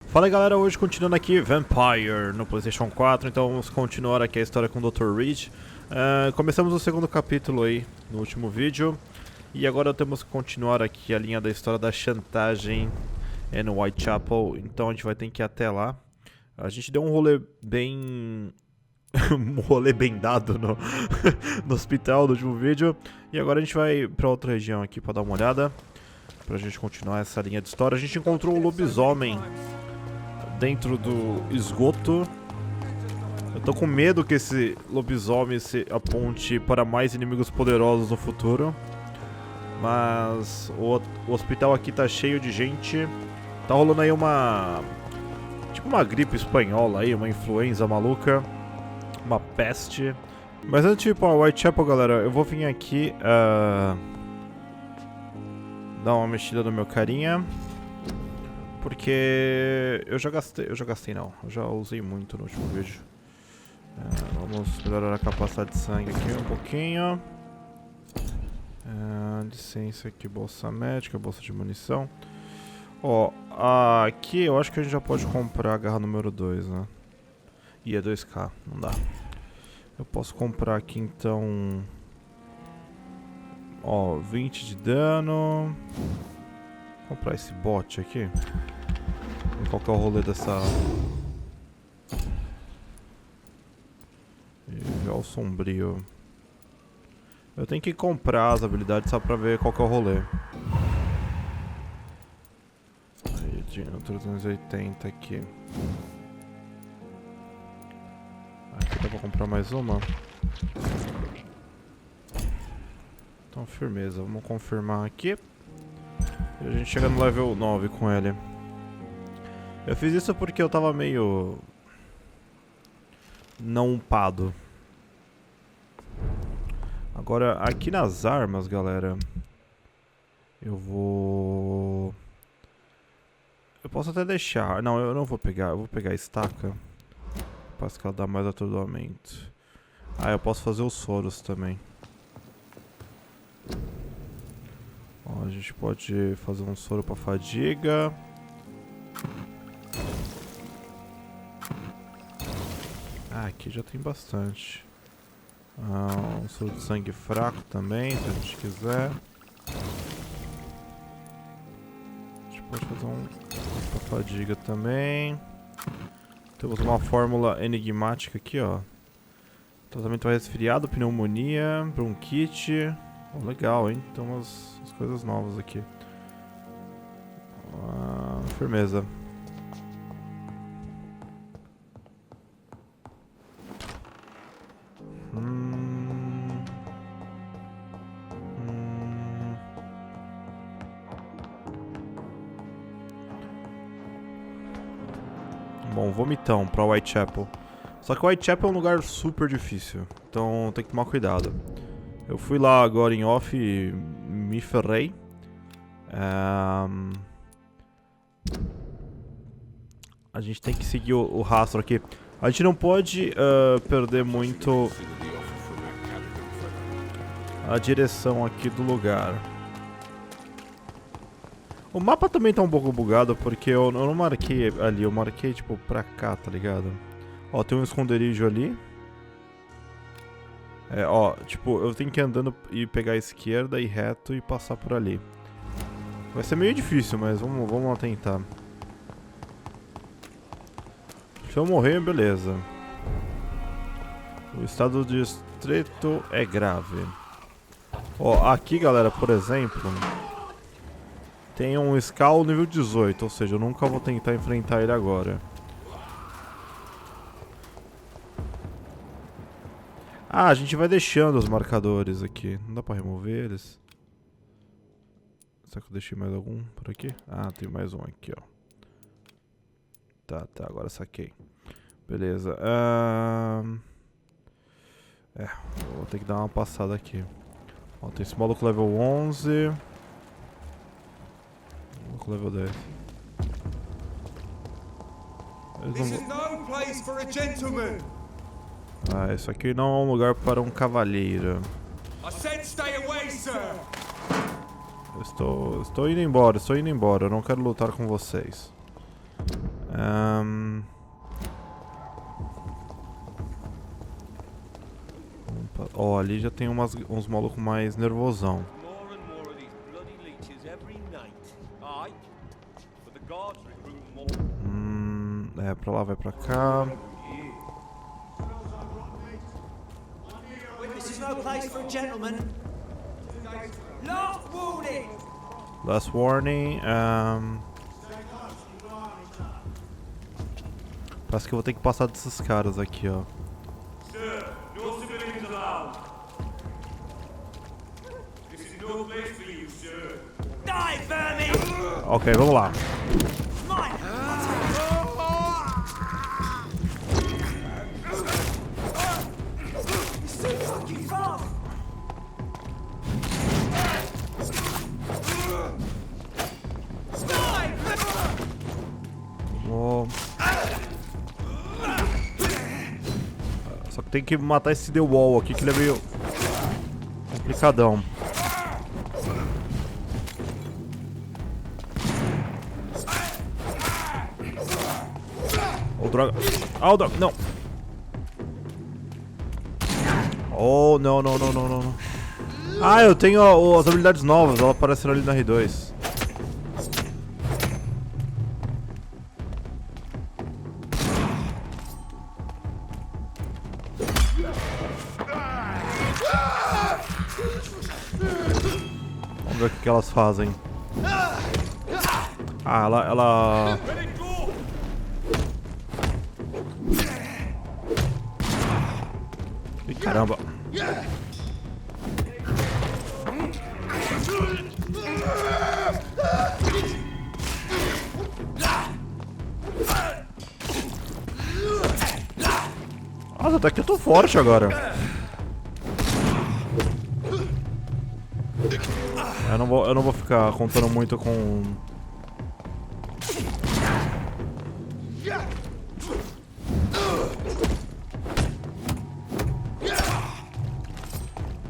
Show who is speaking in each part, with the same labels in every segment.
Speaker 1: Fala aí galera, hoje continuando aqui Vampyr no PlayStation 4, então vamos continuar aqui a história com o Dr. Reid. Começamos o segundo capítulo aí no último vídeo e agora temos que continuar aqui a linha da história da chantagem no Whitechapel, então a gente vai ter que ir até lá. A gente deu um rolê bem... um rolê bem dado no, no hospital do último vídeo e agora a gente vai pra outra região aqui pra dar uma olhada, pra gente continuar essa linha de história. A gente encontrou o lobisomem dentro do esgoto. Eu tô com medo que esse lobisomem se aponte para mais inimigos poderosos no futuro. Mas o hospital aqui tá cheio de gente. Tá rolando aí uma... tipo uma gripe espanhola aí, uma influenza maluca. Uma peste. Mas antes de ir pra Whitechapel, galera, eu vou vir aqui dar uma mexida no meu carinha. Porque eu já gastei não, eu já usei muito no último vídeo. Vamos melhorar a capacidade de sangue aqui um pouquinho. Licença aqui, bolsa médica, bolsa de munição. Ó, aqui eu acho que a gente já pode comprar a garra número 2, né? E é 2k, não dá. Eu posso comprar aqui então... ó, 20 de dano. Vou comprar esse bot aqui. Qual que é o rolê dessa... Olha o sombrio. Eu tenho que comprar as habilidades só pra ver qual que é o rolê. Aí, de 380 aqui. Aqui dá pra comprar mais uma. Então, firmeza. Vamos confirmar aqui. E a gente chega no level 9 com ele. Eu fiz isso porque eu tava meio... não upado. Agora, aqui nas armas, galera... eu vou... eu posso até deixar... não, eu não vou pegar. Eu vou pegar a estaca. Para que ela dá mais atordoamento. Eu posso fazer os soros também. Ó, a gente pode fazer um soro para fadiga. Aqui já tem bastante. Um soro de sangue fraco também, se a gente quiser. A gente pode fazer um para fadiga também. Temos uma fórmula enigmática aqui, ó. Tratamento para resfriado, pneumonia, bronquite. Oh, legal, hein? Tem umas coisas novas aqui. Firmeza. Bom, vomitão pra Whitechapel. Só que Whitechapel é um lugar super difícil, então tem que tomar cuidado. Eu fui lá agora em off e me ferrei. A gente tem que seguir o rastro aqui. A gente não pode perder muito a direção aqui do lugar. O mapa também tá um pouco bugado porque eu não marquei ali, eu marquei tipo pra cá, tá ligado? Ó, tem um esconderijo ali. Ó, tipo, eu tenho que ir andando e pegar a esquerda e reto e passar por ali. Vai ser meio difícil, mas vamos lá tentar. Se eu morrer, beleza. O estado do distrito é grave. Ó, aqui, galera, por exemplo... tem um Skull nível 18, ou seja, eu nunca vou tentar enfrentar ele agora. A gente vai deixando os marcadores aqui. Não dá pra remover eles? Será que eu deixei mais algum por aqui? Tem mais um aqui, ó. Tá, agora saquei. Beleza. Vou ter que dar uma passada aqui. Ó, tem esse maluco level 11. Maluco level 10. Isso aqui não é um lugar para um cavalheiro. Eu estou indo embora, eu não quero lutar com vocês. Ó, ali já tem uns malucos mais nervosão. É, pra lá vai pra cá. Last warning. Parece que eu vou ter que passar desses caras aqui, ó. Ok, vamos lá. Só que tem que matar esse The Wall aqui, que ele é meio complicadão. Oh, droga. Oh, droga. Não. Oh, não. Ah, eu tenho as habilidades novas. Elas apareceram ali na R2. Vamos ver o que elas fazem. Ah, ela... Ih, caramba. Nossa, até que eu tô forte agora. Eu não vou ficar contando muito com...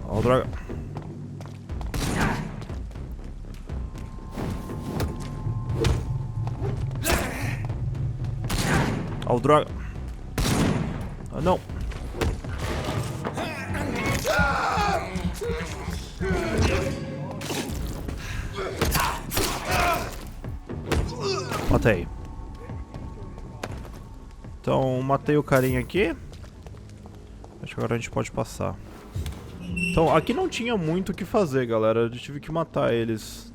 Speaker 1: Oh, droga. Oh, droga. Oh, não. Matei. Então, matei o carinha aqui. Acho que agora a gente pode passar. Então, aqui não tinha muito o que fazer, galera. Eu tive que matar eles.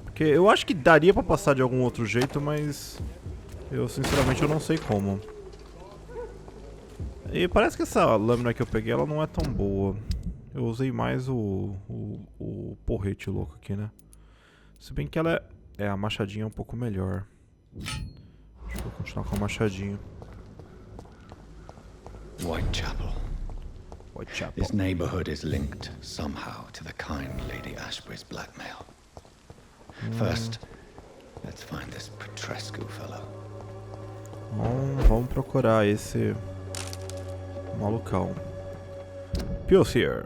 Speaker 1: Porque eu acho que daria pra passar de algum outro jeito, mas... eu, sinceramente, eu não sei como. E parece que essa lâmina que eu peguei, ela não é tão boa. Eu usei mais o porrete louco aqui, né? Se bem que ela é... a machadinha é um pouco melhor. Deixa eu continuar com a machadinha.
Speaker 2: Whitechapel.
Speaker 1: Whitechapel.
Speaker 2: This neighborhood is linked somehow to the kind Lady Ashbury's blackmail. First, let's find this Petrescu fellow.
Speaker 1: Bom, vamos procurar esse malucão. Pills here.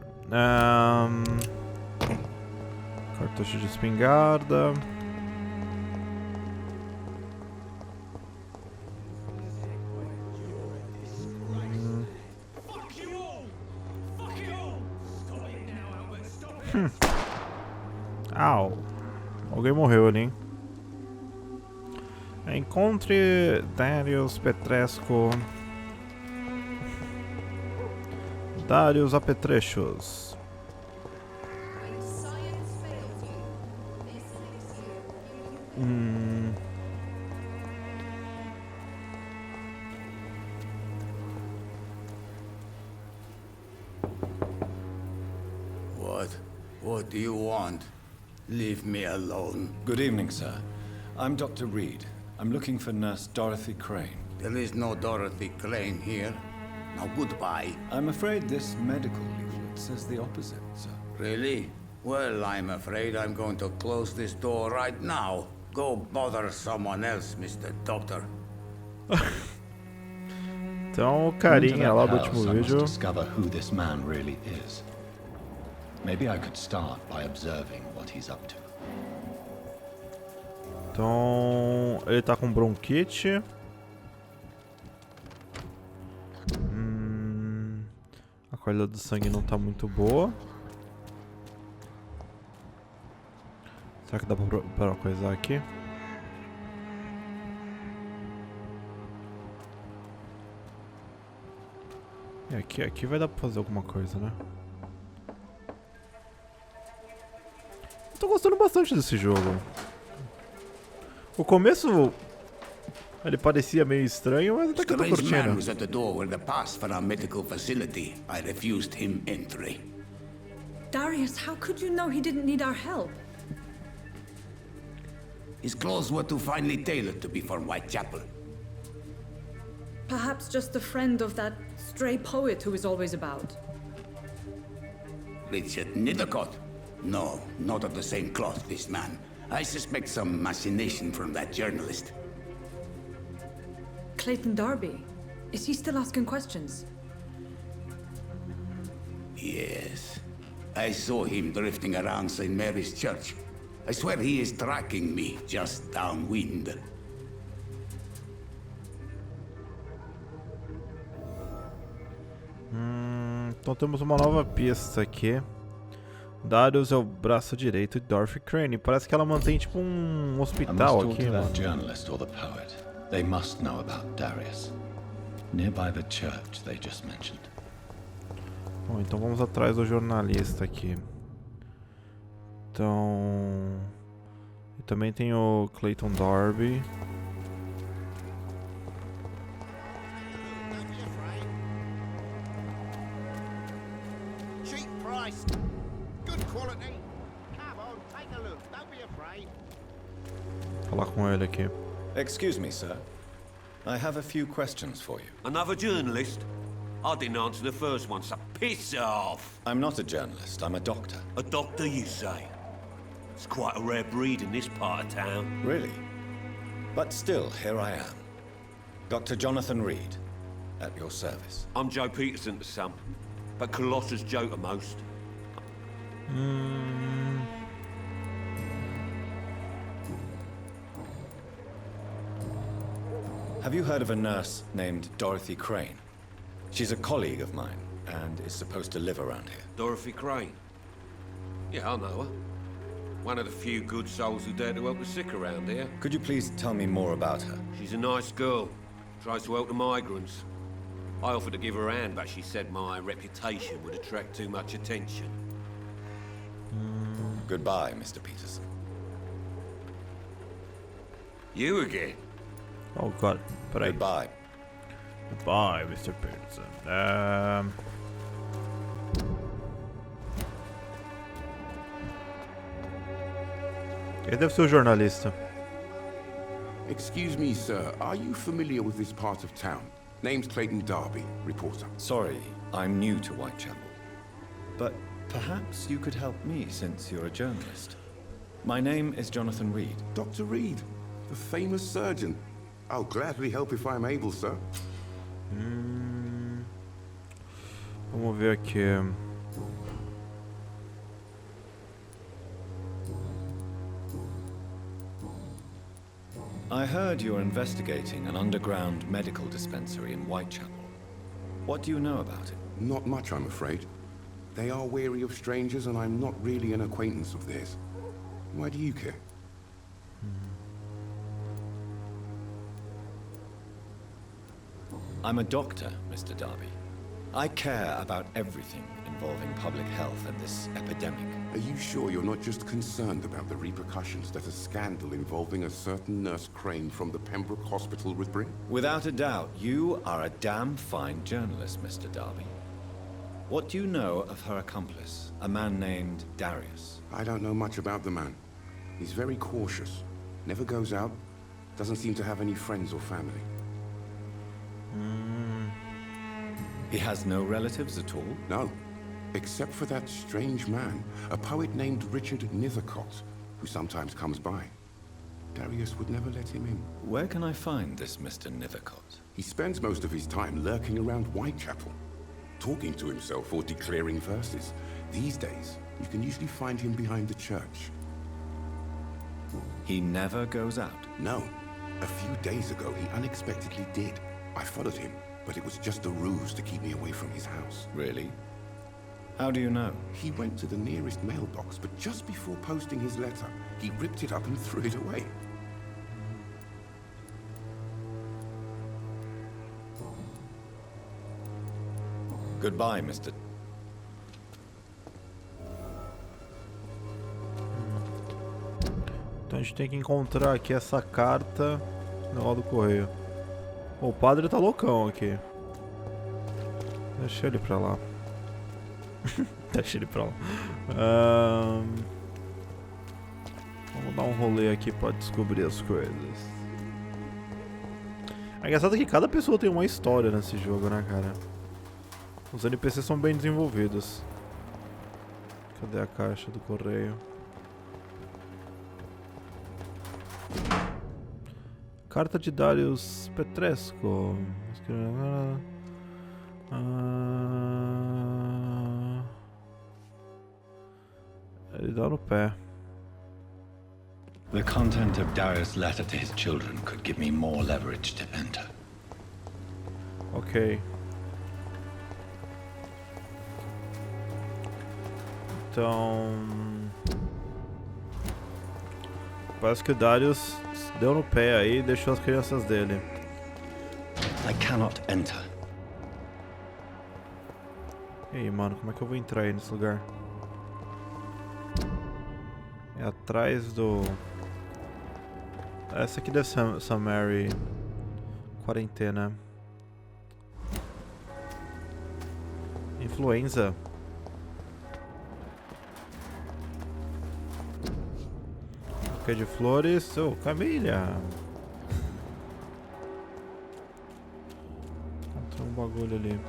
Speaker 1: Cartucho de espingarda. Au. Alguém morreu ali, hein? Encontre Darius Petrescu. Darius Apetrechos.
Speaker 3: What do you want? Leave me alone.
Speaker 2: Good evening, sir. I'm Dr. Reid. I'm looking for Nurse Dorothy Crane.
Speaker 3: There is no Dorothy Crane here. Now goodbye.
Speaker 2: I'm afraid this medical leaflet says the opposite, sir.
Speaker 3: Really? Well, I'm afraid I'm going to close this door right now. Go bother someone else, Mr. Doctor.
Speaker 1: Então, o carinha lá do último vídeo.
Speaker 2: Discover who this man really is. Maybe I could start by observing what he's up to.
Speaker 1: Então, ele tá com bronquite. A qualidade do sangue não tá muito boa. Será que dá pra coisar aqui? Aqui vai dar pra fazer alguma coisa, né? Tô gostando bastante desse jogo. O começo ele parecia meio estranho, mas até que eu tô
Speaker 3: Strange man
Speaker 1: curtindo.
Speaker 3: was at the door with the pass for our medical facility. I refused him entry.
Speaker 4: Darius, how could you know he didn't need our help?
Speaker 3: His clothes were too finely tailored to be for Whitechapel.
Speaker 4: Perhaps just a friend of that stray poet who is always about.
Speaker 3: Richard Nithercott? No, not of the same cloth, this man. I suspect some machination from that journalist.
Speaker 4: Clayton Darby. Is he still asking questions?
Speaker 3: Yes. I saw him drifting around St. Mary's Church. I swear he is tracking me just downwind.
Speaker 1: Então temos uma nova pista aqui. Darius é o braço direito de Dorothy Crane. Parece que ela mantém tipo um hospital aqui, mano.
Speaker 2: That journalist or the poet. They must know about Darius. Nearby the church they just mentioned.
Speaker 1: Bom, então vamos atrás do jornalista aqui. Então... E também tem o Clayton Darby.
Speaker 5: Cheap price. Good quality. Come on, take a look. Don't be afraid.
Speaker 1: Vou falar com ele aqui.
Speaker 2: Excuse me, sir. I have a few questions for you.
Speaker 6: Another journalist? I didn't answer the first one, so piss off!
Speaker 2: I'm not a journalist, I'm a doctor.
Speaker 6: A doctor, you say? It's quite a rare breed in this part of town.
Speaker 2: Really? But still, here I am. Dr. Jonathan Reid, at your service.
Speaker 6: I'm Joe Peterson to some, but Colossus Joe to most.
Speaker 2: Have you heard of a nurse named Dorothy Crane? She's a colleague of mine, and is supposed to live around here.
Speaker 6: Dorothy Crane? Yeah, I know her. One of the few good souls who dare to help the sick around here.
Speaker 2: Could you please tell me more about her?
Speaker 6: She's a nice girl. Tries to help the migrants. I offered to give her a hand, but she said my reputation would attract too much attention.
Speaker 2: Goodbye, Mr. Peterson.
Speaker 6: You again?
Speaker 1: Oh god, peraí.
Speaker 2: Goodbye.
Speaker 1: Goodbye, Mr. Peterson. Ele deve ser o jornalista.
Speaker 7: Excuse me, sir. Are you familiar with this part of town? Name's Clayton Darby, reporter.
Speaker 2: Sorry, I'm new to Whitechapel. But perhaps you could help me since you're a journalist. My name is Jonathan Reid.
Speaker 7: Dr. Reid, the famous surgeon. I'll gladly help if I'm able, sir.
Speaker 1: Vamos ver aqui.
Speaker 2: I heard you're investigating an underground medical dispensary in Whitechapel. What do you know about it?
Speaker 7: Not much, I'm afraid. They are wary of strangers, and I'm not really an acquaintance of theirs. Why do you care?
Speaker 2: I'm a doctor, Mr. Darby. I care about everything involving public health and this epidemic.
Speaker 7: Are you sure you're not just concerned about the repercussions that a scandal involving a certain Nurse Crane from the Pembroke Hospital would bring?
Speaker 2: Without a doubt, you are a damn fine journalist, Mr. Darby. What do you know of her accomplice, a man named Darius?
Speaker 7: I don't know much about the man. He's very cautious. Never goes out. Doesn't seem to have any friends or family.
Speaker 2: He has no relatives at all?
Speaker 7: No. Except for that strange man, a poet named Richard Nithercott, who sometimes comes by. Darius would never let him in.
Speaker 2: Where can I find this Mr. Nithercott?
Speaker 7: He spends most of his time lurking around Whitechapel, talking to himself or declaring verses. These days, you can usually find him behind the church.
Speaker 2: He never goes out.
Speaker 7: No. A few days ago, he unexpectedly did. I followed him, but it was just a ruse to keep me away from his house.
Speaker 2: Really? How do you know?
Speaker 7: He went to the nearest mailbox, but just before posting his letter, he ripped it up and threw it away.
Speaker 2: Goodbye, Mr.
Speaker 1: Então a gente tem que encontrar aqui essa carta no do correio. O padre tá loucão aqui. Deixa ele pra lá. Deixa ele pra lá. Vamos dar um rolê aqui pra descobrir as coisas. É engraçado que cada pessoa tem uma história nesse jogo, né, cara? Os NPCs são bem desenvolvidos. Cadê a caixa do correio? Carta de Darius Petresco. Ele dá no pé.
Speaker 2: The content of Darius' letter to his children could give me more leverage to enter.
Speaker 1: Ok. Então... Parece que o Darius deu no pé aí e deixou as crianças dele.
Speaker 2: I cannot enter.
Speaker 1: E aí, mano, como é que eu vou entrar aí nesse lugar? É atrás do... Essa aqui deve ser Summary Quarentena. Influenza. Buquê de flores. Oh, Camila. Encontrou um bagulho ali.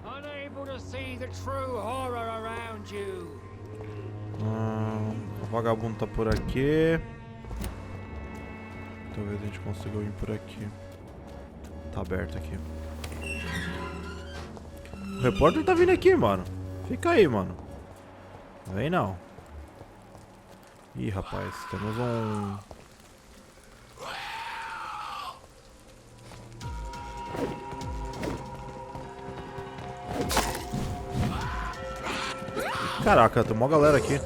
Speaker 8: Unable to see the true horror around you.
Speaker 1: O vagabundo tá por aqui. Talvez a gente consiga ir por aqui. Tá aberto aqui. O repórter tá vindo aqui, mano. Fica aí, mano. Vem não. Ih, rapaz, temos um... Caraca, tem uma galera aqui.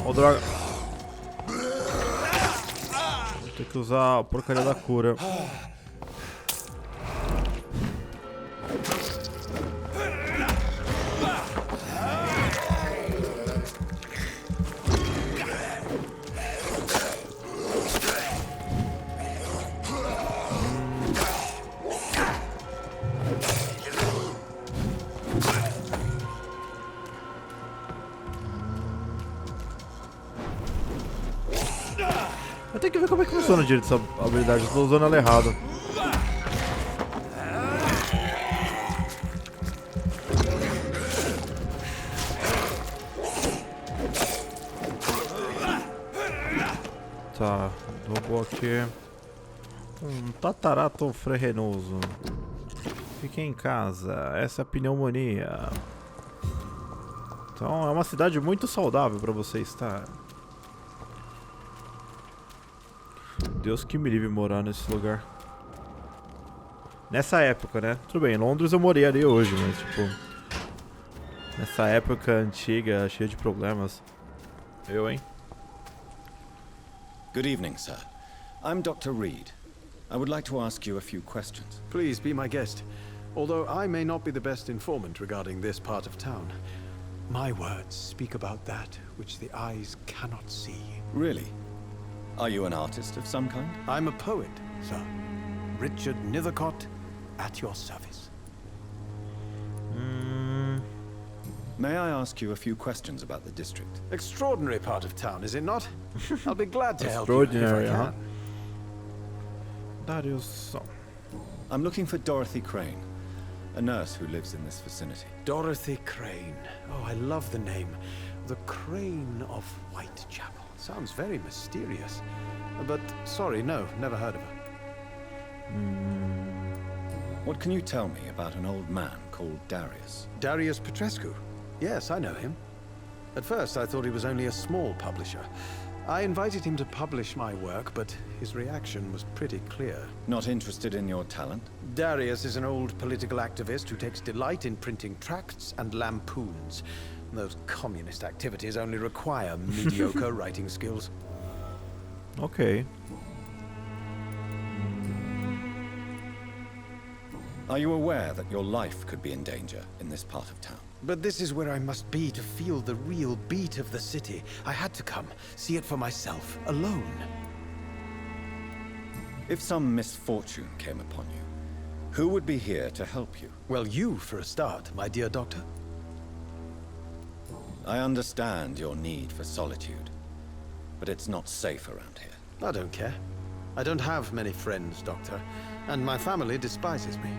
Speaker 1: Ô, droga. Vou ter que usar a porcaria da cura. Eu tenho que ver como é que funciona direito essa habilidade, eu tô usando ela errado. Tá, roubou aqui. Um tatarato ferrenoso. Fique em casa, essa é a pneumonia. Então é uma cidade muito saudável pra você estar. Deus que me livre morar nesse lugar. Nessa época, né? Tudo bem, em Londres eu morei ali hoje, mas tipo... Nessa época antiga, cheia de problemas. Eu, hein?
Speaker 2: Good evening, sir. I'm Dr. Reid. I would like to ask you a few questions.
Speaker 9: Please be my guest. Although I may not be the best informant regarding this part of town, my words speak about that which the eyes cannot see.
Speaker 2: Really? Are you an artist of some kind?
Speaker 9: I'm a poet, sir. Richard Nithercott, at your service.
Speaker 2: May I ask you a few questions about the district?
Speaker 9: Extraordinary part of town, is it not? I'll be glad to help you if I
Speaker 1: Extraordinary,
Speaker 9: can.
Speaker 1: Darius.
Speaker 2: I'm looking for Dorothy Crane, a nurse who lives in this vicinity.
Speaker 9: Dorothy Crane. Oh, I love the name. The Crane of Whitechapel. Sounds very mysterious. But, sorry, no, never heard of her.
Speaker 2: What can you tell me about an old man called Darius?
Speaker 9: Darius Petrescu. Yes, I know him. At first, I thought he was only a small publisher. I invited him to publish my work, but his reaction was pretty clear.
Speaker 2: Not interested in your talent?
Speaker 9: Darius is an old political activist who takes delight in printing tracts and lampoons. Those communist activities only require mediocre writing skills.
Speaker 1: Ok.
Speaker 2: Are you aware that your life could be in danger in this part of town?
Speaker 9: But this is where I must be to feel the real beat of the city. I had to come, see it for myself, alone.
Speaker 2: If some misfortune came upon you, who would be here to help you?
Speaker 9: Well, you for a start, my dear doctor.
Speaker 2: I understand your need for solitude, but it's not safe around here.
Speaker 9: I don't care. I don't have many friends, Doctor, and my family despises me.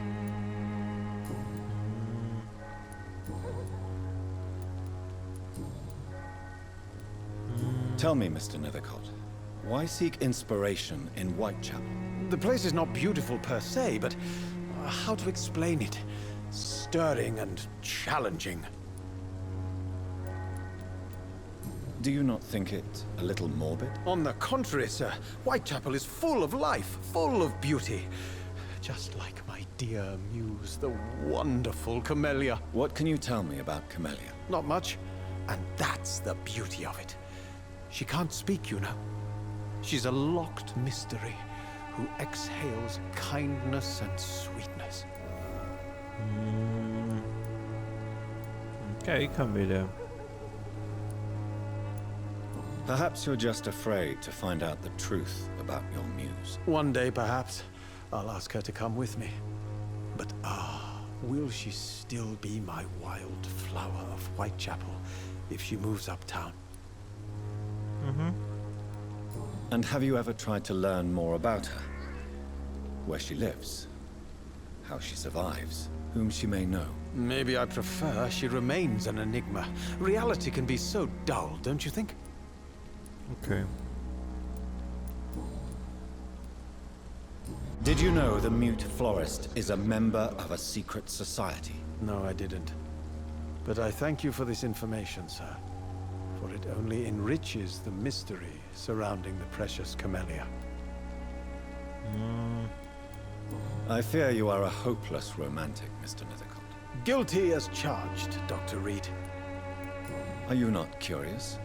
Speaker 2: Tell me, Mr. Nithercott, why seek inspiration in Whitechapel?
Speaker 9: The place is not beautiful per se, but how to explain it? Stirring and challenging.
Speaker 2: Do you not think it a little morbid?
Speaker 9: On the contrary, sir. Whitechapel is full of life, full of beauty. Just like my dear muse, the wonderful Camellia.
Speaker 2: What can you tell me about Camellia?
Speaker 9: Not much, and that's the beauty of it. She can't speak, you know. She's a locked mystery who exhales kindness and sweetness.
Speaker 1: Ok, Camellia.
Speaker 2: Perhaps you're just afraid to find out the truth about your muse.
Speaker 9: One day, perhaps, I'll ask her to come with me. But will she still be my wild flower of Whitechapel if she moves uptown?
Speaker 2: And have you ever tried to learn more about her? Where she lives? How she survives? Whom she may know?
Speaker 9: Maybe I prefer she remains an enigma. Reality can be so dull, don't you think?
Speaker 1: Ok.
Speaker 2: Did you know the mute florist is a member of a secret society?
Speaker 9: No, I didn't. But I thank you for this information, sir. For it only enriches the mystery surrounding the precious Camellia.
Speaker 2: I fear you are a hopeless romantic, Mr. Nithercott.
Speaker 9: Guilty as charged, Dr. Reid.
Speaker 2: Are you not curious?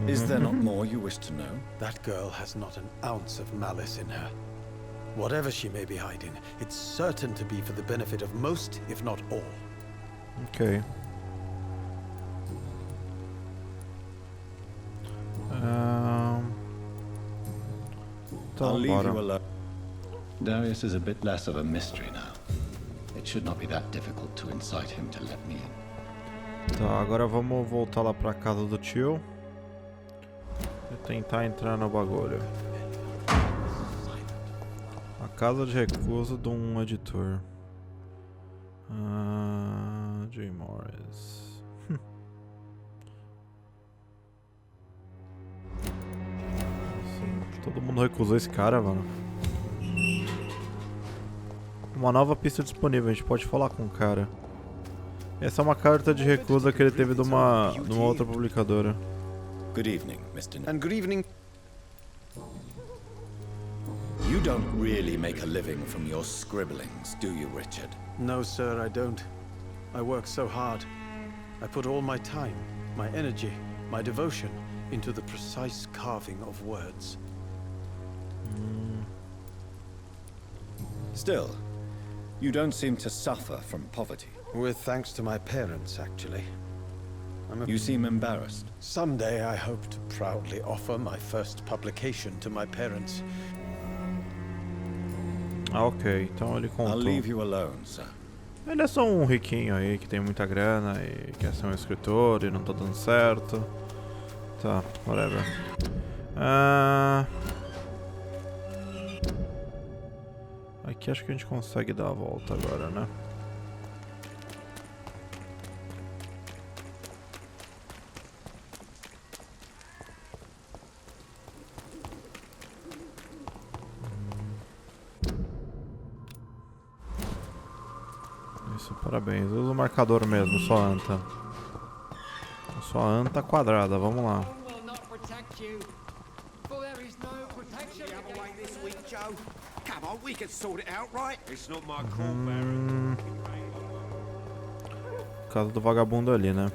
Speaker 2: Is there not more you wish to know?
Speaker 9: That girl has not an ounce of malice in her. Whatever she may be hiding, it's certain to be for the benefit of most, if not all.
Speaker 1: Ok.
Speaker 2: I'll
Speaker 1: Então,
Speaker 2: leave
Speaker 1: bora.
Speaker 2: you alone.
Speaker 10: Darius is a bit less of a mystery now. It should not be that difficult to incite him to let me in.
Speaker 1: Tá, agora vamos voltar lá pra casa do tio. E tentar entrar no bagulho. A casa de recuso de um editor. J. Morris. Todo mundo recusou esse cara, mano. Uma nova pista disponível, a gente pode falar com o cara. Essa é uma carta de recusa que ele teve de uma outra publicadora.
Speaker 2: Good evening, Mr.
Speaker 9: And good evening.
Speaker 2: You don't really make a living from your scribblings, do you, Richard?
Speaker 9: No, sir, I don't. I work so hard. I put all my time, my energy, my devotion into the precise carving of words.
Speaker 2: Still,
Speaker 10: You don't seem to suffer from poverty.
Speaker 9: With thanks to my parents, actually.
Speaker 10: You seem embarrassed.
Speaker 9: Someday I hope to proudly offer my first publication to my parents.
Speaker 1: Ah, ok. Então ele contou.
Speaker 10: I'll leave you alone, sir.
Speaker 1: Ele é só um riquinho aí que tem muita grana e quer ser um escritor e não tá dando certo. Tá, whatever. Aqui acho que a gente consegue dar a volta agora, né? Isso, parabéns. Usa o marcador mesmo, só anta. Só anta quadrada, vamos lá. Casa do vagabundo ali, né?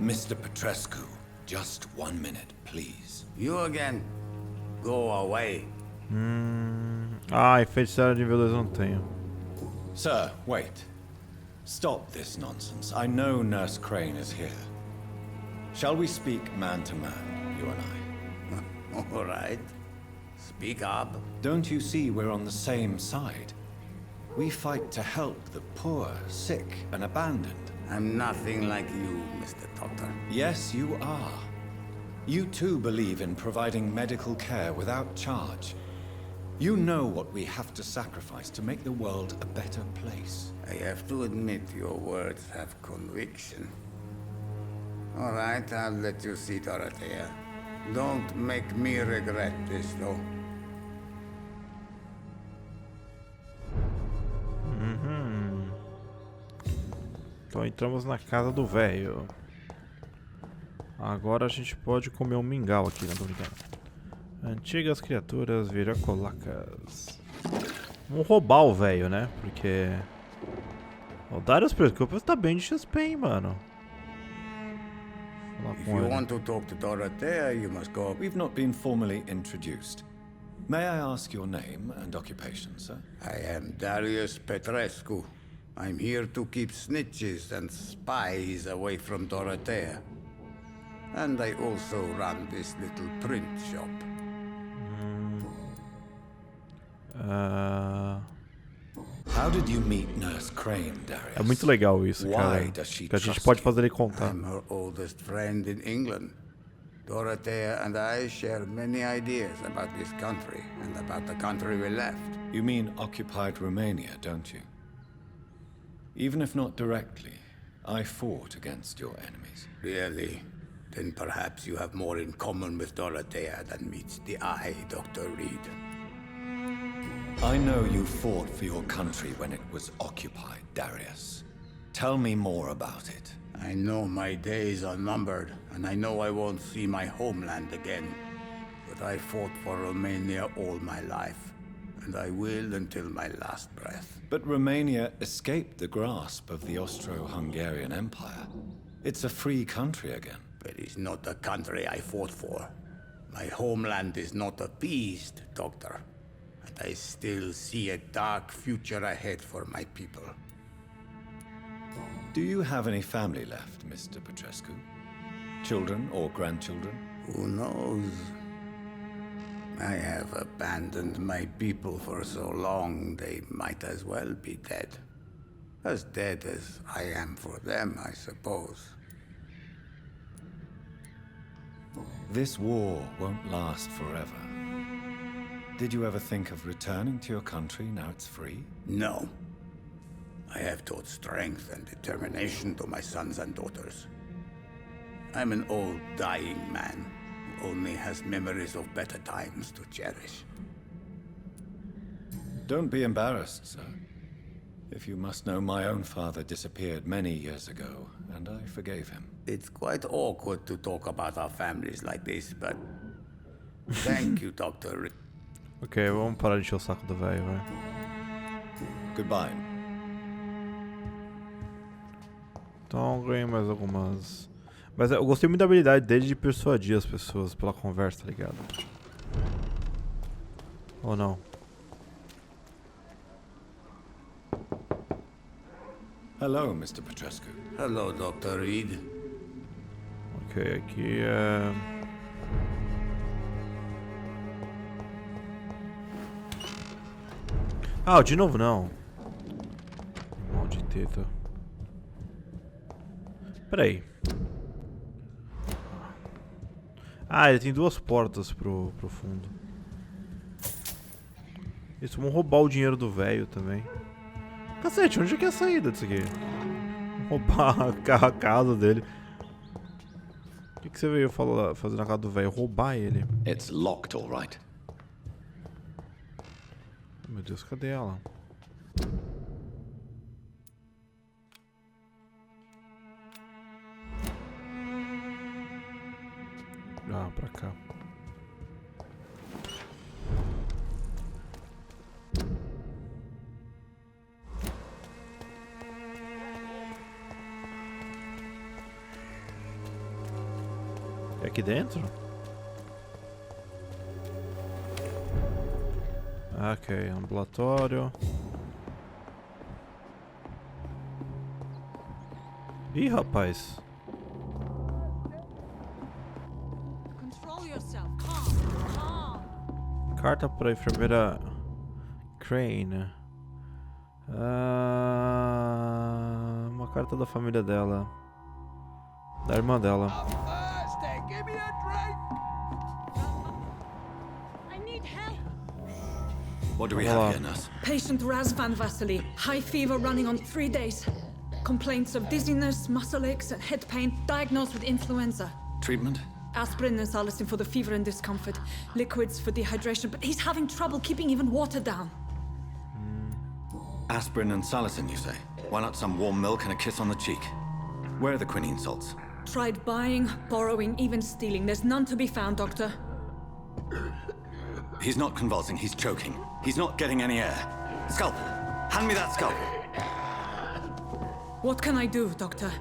Speaker 2: Mr. Petrescu, just 1 minute, please.
Speaker 3: You again? Go away.
Speaker 1: Ah, feiticeira de nível 2 eu não tenho.
Speaker 10: Sir, wait. Stop this nonsense. I know Nurse Crane is here. Shall we speak man to man, you and I?
Speaker 3: All right. Speak up.
Speaker 10: Don't you see we're on the same side? We fight to help the poor, sick, and abandoned.
Speaker 3: I'm nothing like you, Mr. Doctor.
Speaker 10: Yes, you are. You too believe in providing medical care without charge. You know what we have to sacrifice to make the world a better place.
Speaker 3: I have to admit your words have conviction. All right, I'll let you see Dorothea. Don't make me regret this, though.
Speaker 1: Então entramos na casa do velho. Agora a gente pode comer um mingau aqui, não tô brincando. Antigas criaturas viracolacas. Vamos roubar o velho, né? Porque... o Darius Preocupas tá bem de XP, hein, mano.
Speaker 3: If you want to talk to Dorothea, you must go...
Speaker 10: We've not been formally introduced. May I ask your name and occupation, sir?
Speaker 3: I am Darius Petrescu. I'm here to keep snitches and spies away from Dorothea. And I also run this little print shop.
Speaker 10: How did you meet Nurse Crane, Darius?
Speaker 1: É muito legal isso, cara.
Speaker 10: Why does she
Speaker 1: Que a gente
Speaker 10: trust
Speaker 1: pode
Speaker 10: you?
Speaker 1: fazer ele contar.
Speaker 3: I'm her oldest friend in England. Dorothea and I share many ideas about this country and about the country we left.
Speaker 10: You mean occupied Romania, don't you? Even if not directly, I fought against your enemies.
Speaker 3: Really? Then perhaps you have more in common with Dorothea than meets the eye, Dr. Reid.
Speaker 10: I know you fought for your country when it was occupied, Darius. Tell me more about it.
Speaker 3: I know my days are numbered, and I know I won't see my homeland again. But I fought for Romania all my life, and I will until my last breath.
Speaker 10: But Romania escaped the grasp of the Austro-Hungarian Empire. It's a free country again.
Speaker 3: But it's not the country I fought for. My homeland is not appeased, Doctor. And I still see a dark future ahead for my people.
Speaker 10: Do you have any family left, Mr. Petrescu? Children or grandchildren?
Speaker 3: Who knows? I have abandoned my people for so long, they might as well be dead. As dead as I am for them, I suppose.
Speaker 10: This war won't last forever. Did you ever think of returning to your country now it's free?
Speaker 3: No. I have taught strength and determination to my sons and daughters. I'm an old, dying man who only has memories of better times to cherish.
Speaker 10: Don't be embarrassed, sir. If you must know, my own father disappeared many years ago, and I forgave him.
Speaker 3: It's quite awkward to talk about our families like this, but... Thank you, Dr.
Speaker 1: Ok, vamos parar de encher o saco do velho, vai.
Speaker 10: Goodbye.
Speaker 1: Então ganhei mais algumas... Mas eu gostei muito da habilidade dele de persuadir as pessoas pela conversa, tá ligado? Ou não?
Speaker 10: Hello, Mr. Petrescu.
Speaker 3: Hello, Dr. Reid.
Speaker 1: Ok, aqui é... Ah, de novo não. Maldita. Peraí. Ah, ele tem duas portas pro fundo. Eles vão roubar o dinheiro do velho também. Cacete, onde é que é a saída disso aqui? Roubar a casa dele. O que você veio fazer na casa do velho? Roubar ele.
Speaker 2: It's locked, all right.
Speaker 1: Meu Deus, cadê ela? Ah, pra cá. É aqui dentro? Ok, ambulatório. Ih, rapaz.
Speaker 4: Control yourself. Calm. Calm.
Speaker 1: Carta para a enfermeira Crane. Uma carta da família dela. Da irmã dela.
Speaker 4: I need help.
Speaker 2: What do we have here, nurse?
Speaker 4: Patient Razvan Vasily. High fever running on 3 days. Complaints of dizziness, muscle aches, and head pain. Diagnosed with influenza.
Speaker 2: Treatment?
Speaker 4: Aspirin and salicin for the fever and discomfort. Liquids for dehydration, but he's having trouble keeping even water down.
Speaker 2: Aspirin and salicin, you say? Why not some warm milk and a kiss on the cheek? Where are the quinine salts?
Speaker 4: Tried buying, borrowing, even stealing. There's none to be found, Doctor.
Speaker 2: He's not convulsing, he's choking. He's not getting any air. Scalpel! Hand me that scalpel!
Speaker 4: What can I do, Doctor?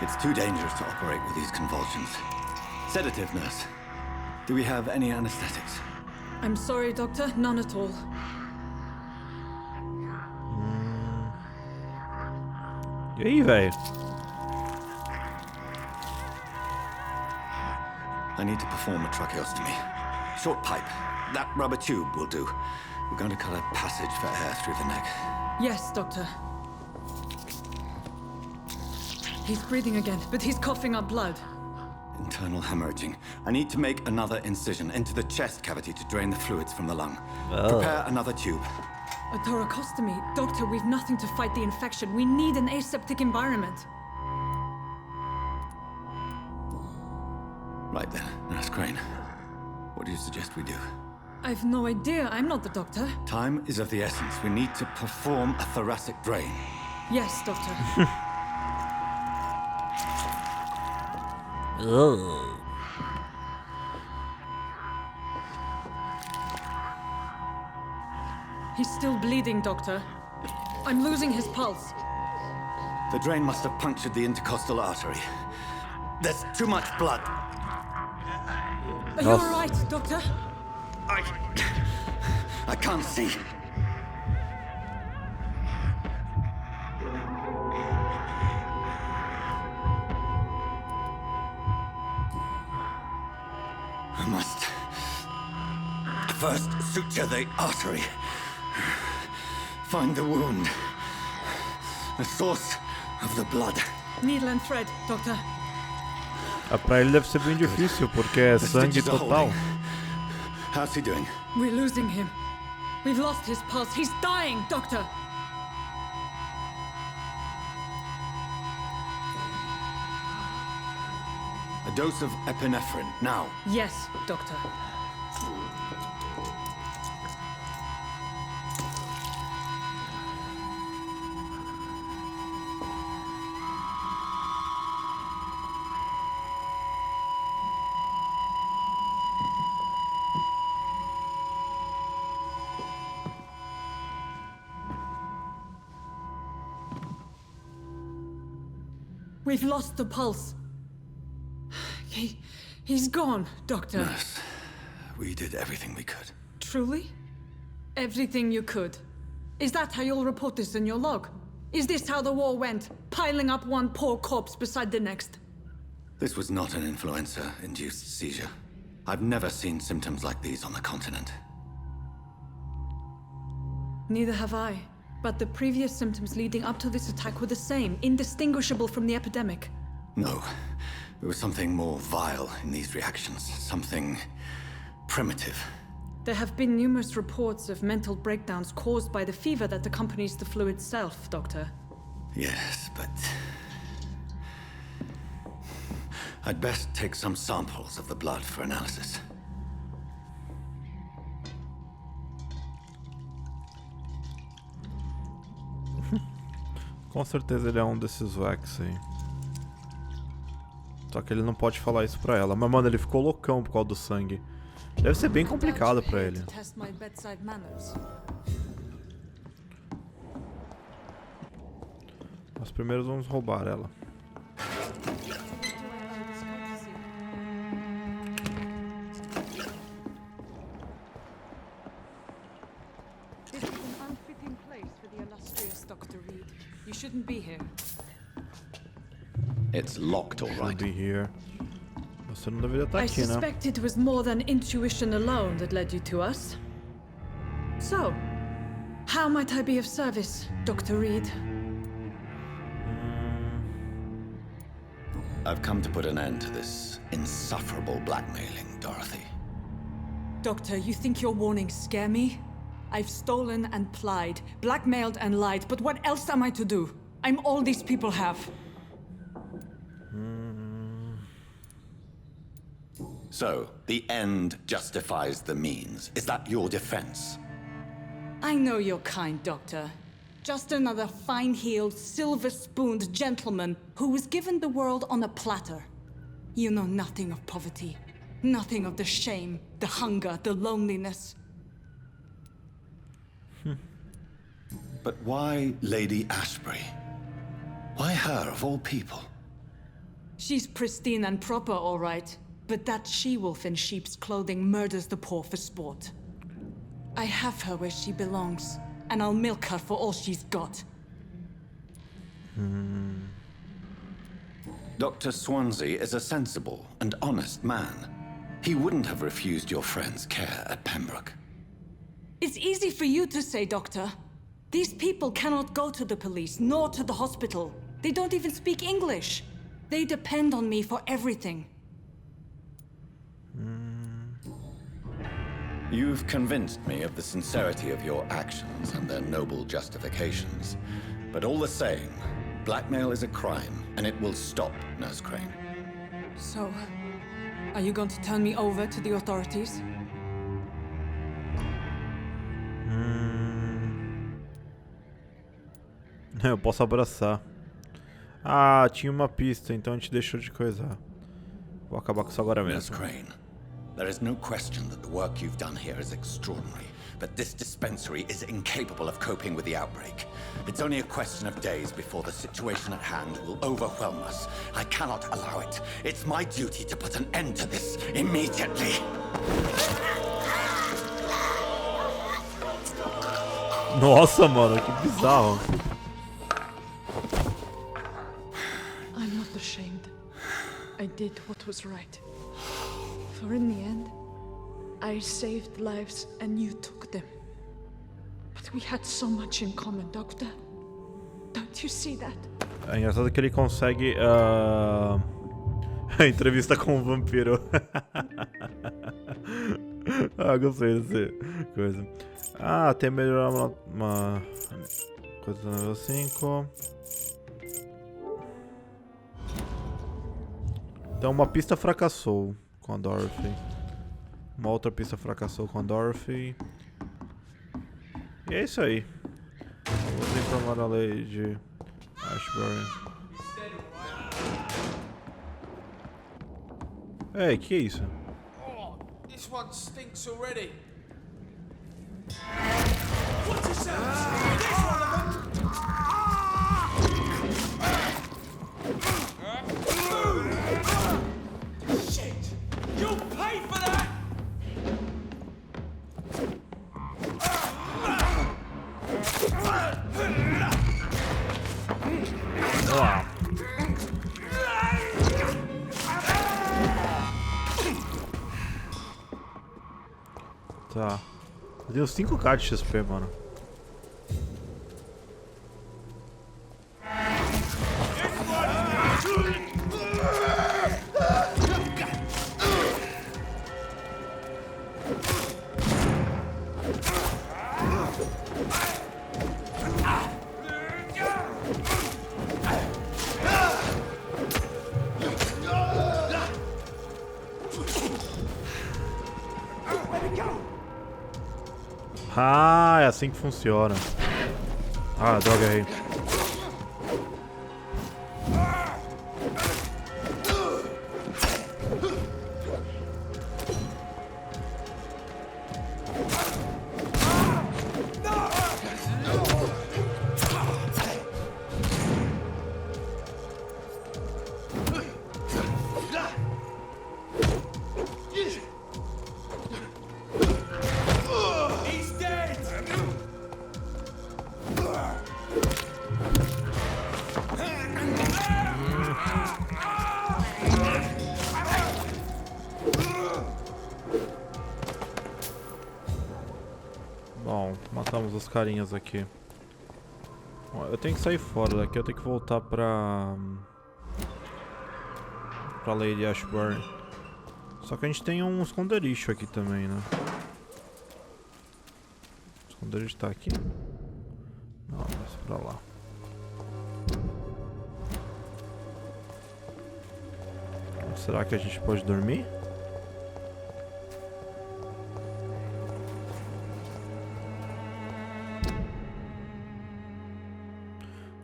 Speaker 2: It's too dangerous to operate with these convulsions. Sedative, nurse. Do we have any anesthetics?
Speaker 4: I'm sorry, Doctor. None at all.
Speaker 1: E aí, velho?
Speaker 2: I need to perform a tracheostomy. Short pipe. That rubber tube will do. We're going to cut a passage for air through the neck.
Speaker 4: Yes, Doctor. He's breathing again, but he's coughing up blood.
Speaker 2: Internal hemorrhaging. I need to make another incision into the chest cavity to drain the fluids from the lung. Prepare another tube.
Speaker 4: A thoracostomy? Doctor, we've nothing to fight the infection. We need an aseptic environment.
Speaker 2: Right then, Nurse Crane. What do you suggest we do?
Speaker 4: I've no idea. I'm not the doctor.
Speaker 2: Time is of the essence. We need to perform a thoracic drain.
Speaker 4: Yes, Doctor. He's still bleeding, Doctor. I'm losing his pulse.
Speaker 2: The drain must have punctured the intercostal artery. There's too much blood.
Speaker 4: Are you all right, Doctor?
Speaker 2: I can't see. I must first suture the artery. Find the wound. The source of the blood.
Speaker 4: Needle and thread, Doctor.
Speaker 1: Pra ele deve ser bem difícil, porque é sangue total.
Speaker 2: How's he doing?
Speaker 4: We're losing him. We've lost his pulse. He's dying, Doctor.
Speaker 2: A dose of epinephrine, now.
Speaker 4: Yes, Doctor. We've lost the pulse. He's gone, Doctor.
Speaker 2: Nurse, we did everything we could.
Speaker 4: Truly? Everything you could? Is that how you'll report this in your log? Is this how the war went? Piling up one poor corpse beside the next?
Speaker 2: This was not an influenza-induced seizure. I've never seen symptoms like these on the continent.
Speaker 4: Neither have I. But the previous symptoms leading up to this attack were the same, indistinguishable from the epidemic.
Speaker 2: No. There was something more vile in these reactions. Something primitive.
Speaker 4: There have been numerous reports of mental breakdowns caused by the fever that accompanies the flu itself, Doctor.
Speaker 2: Yes, but... I'd best take some samples of the blood for analysis.
Speaker 1: Com certeza ele é um desses Vax aí. Só que ele não pode falar isso pra ela. Mas, mano, ele ficou loucão por causa do sangue. Deve ser bem complicado pra ele. Nós primeiro vamos roubar ela.
Speaker 4: This is an unfitting place for the illustrious Dr. Reid. You shouldn't be here.
Speaker 2: It's locked, all right.
Speaker 1: Be here. Você não deveria estar
Speaker 4: I
Speaker 1: aqui, né?
Speaker 4: suspect it was more than intuition alone that led you to us. So, how might I be of service, Dr. Reid?
Speaker 2: I've come to put an end to this insufferable blackmailing, Dorothy.
Speaker 4: Doctor, you think your warnings scare me? I've stolen and plied, blackmailed and lied, but what else am I to do? I'm all these people have.
Speaker 2: So, the end justifies the means. Is that your defense?
Speaker 4: I know you're kind, Doctor. Just another fine-heeled, silver-spooned gentleman who was given the world on a platter. You know nothing of poverty, nothing of the shame, the hunger, the loneliness.
Speaker 2: But why Lady Ashbury? Why her, of all people?
Speaker 4: She's pristine and proper, all right. But that she-wolf in sheep's clothing murders the poor for sport. I have her where she belongs, and I'll milk her for all she's got.
Speaker 2: Dr. Swansea is a sensible and honest man. He wouldn't have refused your friend's care at Pembroke.
Speaker 4: It's easy for you to say, Doctor. These people cannot go to the police, nor to the hospital. They don't even speak English. They depend on me for everything.
Speaker 2: You've convinced me of the sincerity of your actions and their noble justifications. But all the same, blackmail is a crime, and it will stop, Nurse Crane.
Speaker 4: So, are you going to turn me over to the authorities?
Speaker 1: Eu posso abraçar. Ah, tinha uma pista, então a gente deixou de coisar. Vou acabar com isso agora mesmo.
Speaker 2: Nurse Crane, there is no question that the work you've done here is extraordinary, but this dispensary is incapable of coping with the outbreak. It's only a question of days before the situation at hand will overwhelm us. I cannot allow it. It's my duty to put an end to this immediately.
Speaker 1: Nossa, mano, que bizarro.
Speaker 4: I'm not ashamed. I did what was right. For in the end, I saved lives and you took them. But we had so much in common, Doctor. Don't you see that?
Speaker 1: É engraçado que ele consegue a entrevista com o vampiro. Ah, gostei dessa coisa. Ah, até melhorar uma coisa no nível 5. Então uma pista fracassou com a Dorothy. Uma outra pista fracassou com a Dorothy. E é isso aí. Vamos informar a Lady Ashbury. Ei, que é isso?
Speaker 8: Oh, this one stinks already. What's this sound? This one of them!
Speaker 1: Tá. Eu tenho 5k de XP, mano. Ah, é assim que funciona. Ah, droga aí. Bom, matamos os carinhas aqui. Eu tenho que sair fora daqui, eu tenho que voltar pra Lady Ashburn. Só que a gente tem um esconderijo aqui também, né? O esconderijo tá aqui? Não, mas pra lá. Será que a gente pode dormir?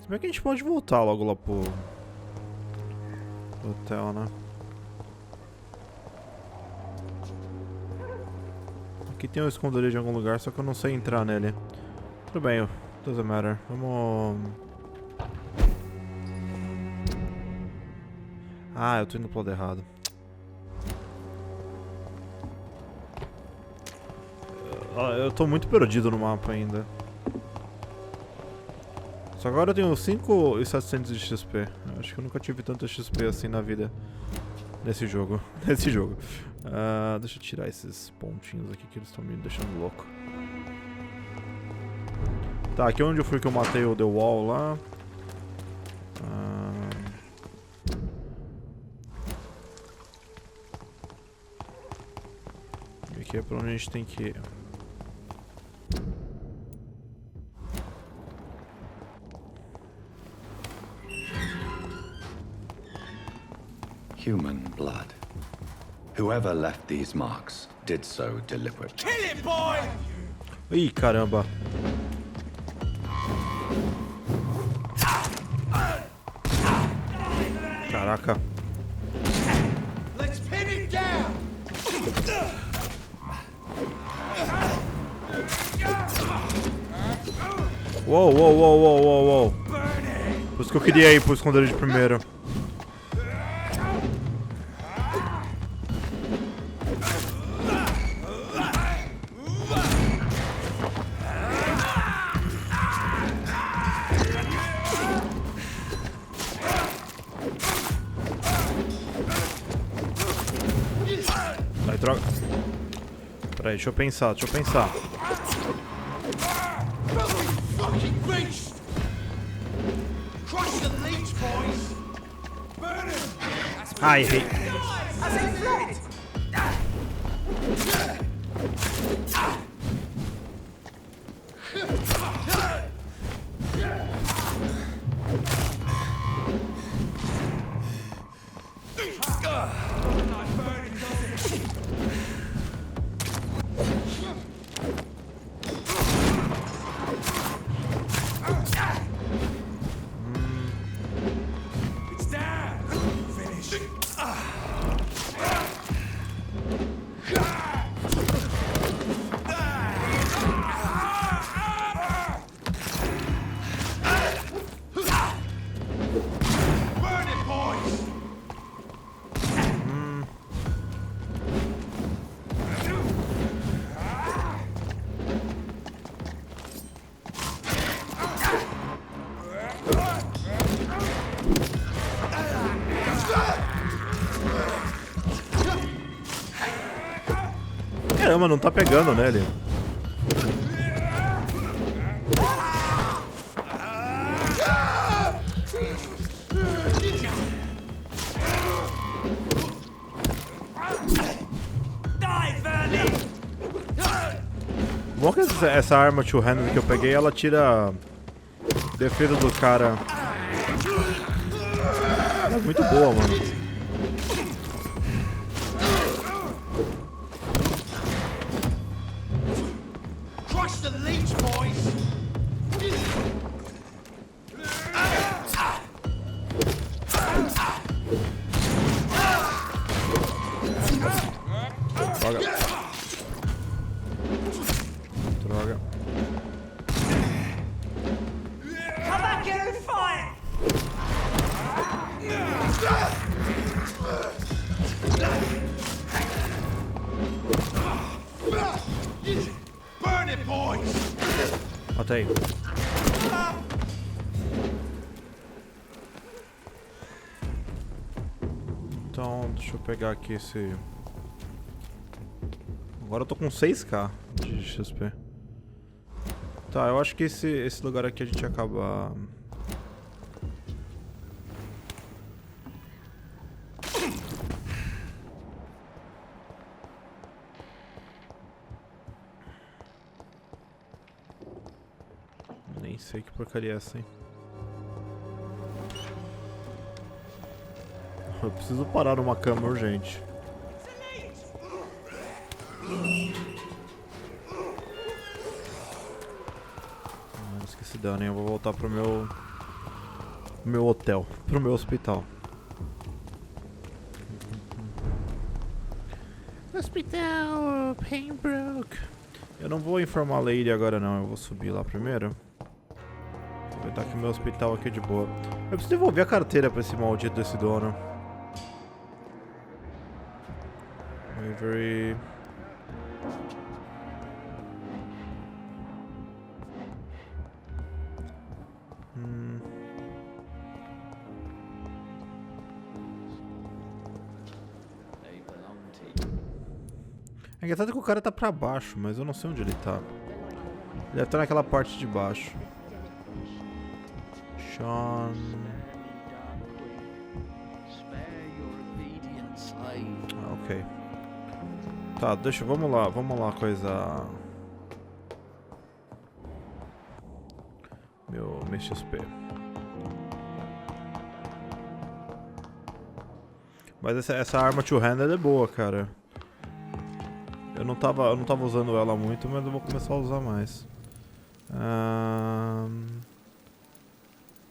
Speaker 1: Se bem que a gente pode voltar logo lá pro hotel, né? Aqui tem um esconderijo em algum lugar, só que eu não sei entrar nele. Tudo bem, doesn't matter. Vamos... Ah, eu tô indo pro lado errado. Eu tô muito perdido no mapa ainda. Só agora eu tenho 5.700 de XP. Acho que eu nunca tive tanto XP assim na vida. Nesse jogo. Deixa eu tirar esses pontinhos aqui que eles estão me deixando louco. Tá, aqui é onde eu fui que eu matei o The Wall lá. E aqui é pra onde a gente tem que ir.
Speaker 2: Human blood. Whoever left these marks did so deliberately.
Speaker 8: Kill it, boy!
Speaker 1: Ih, caramba. Caraca.
Speaker 8: Let's pin it down!
Speaker 1: Uou. Por isso que eu queria ir pro esconderijo primeiro. Ai, droga. Peraí, deixa eu pensar. Ai, errei. Caramba, não tá pegando nele. Bom que essa arma two-handed que eu peguei, ela tira a defesa do cara. Ela é muito boa, mano. Droga. Matei. Então, deixa eu pegar aqui esse... Agora eu tô com 6k de XP. Tá, eu acho que esse lugar aqui a gente acaba... Nem sei que porcaria é essa, hein? Eu preciso parar numa cama urgente. Não esqueci dano, hein? Eu vou voltar pro meu hotel, pro meu hospital. Hospital, Pembroke. Eu não vou informar a Lady agora não, eu vou subir lá primeiro. Aproveitar que o meu hospital aqui é de boa. Eu preciso devolver a carteira pra esse maldito desse dono. Very... É engraçado que o cara tá pra baixo, mas eu não sei onde ele tá. Ele deve estar naquela parte de baixo. Sean... Ah, ok. Tá, deixa, vamos lá coisa... Meu XP. Mas essa arma two-handed é boa, cara. Eu não tava usando ela muito, mas eu vou começar a usar mais.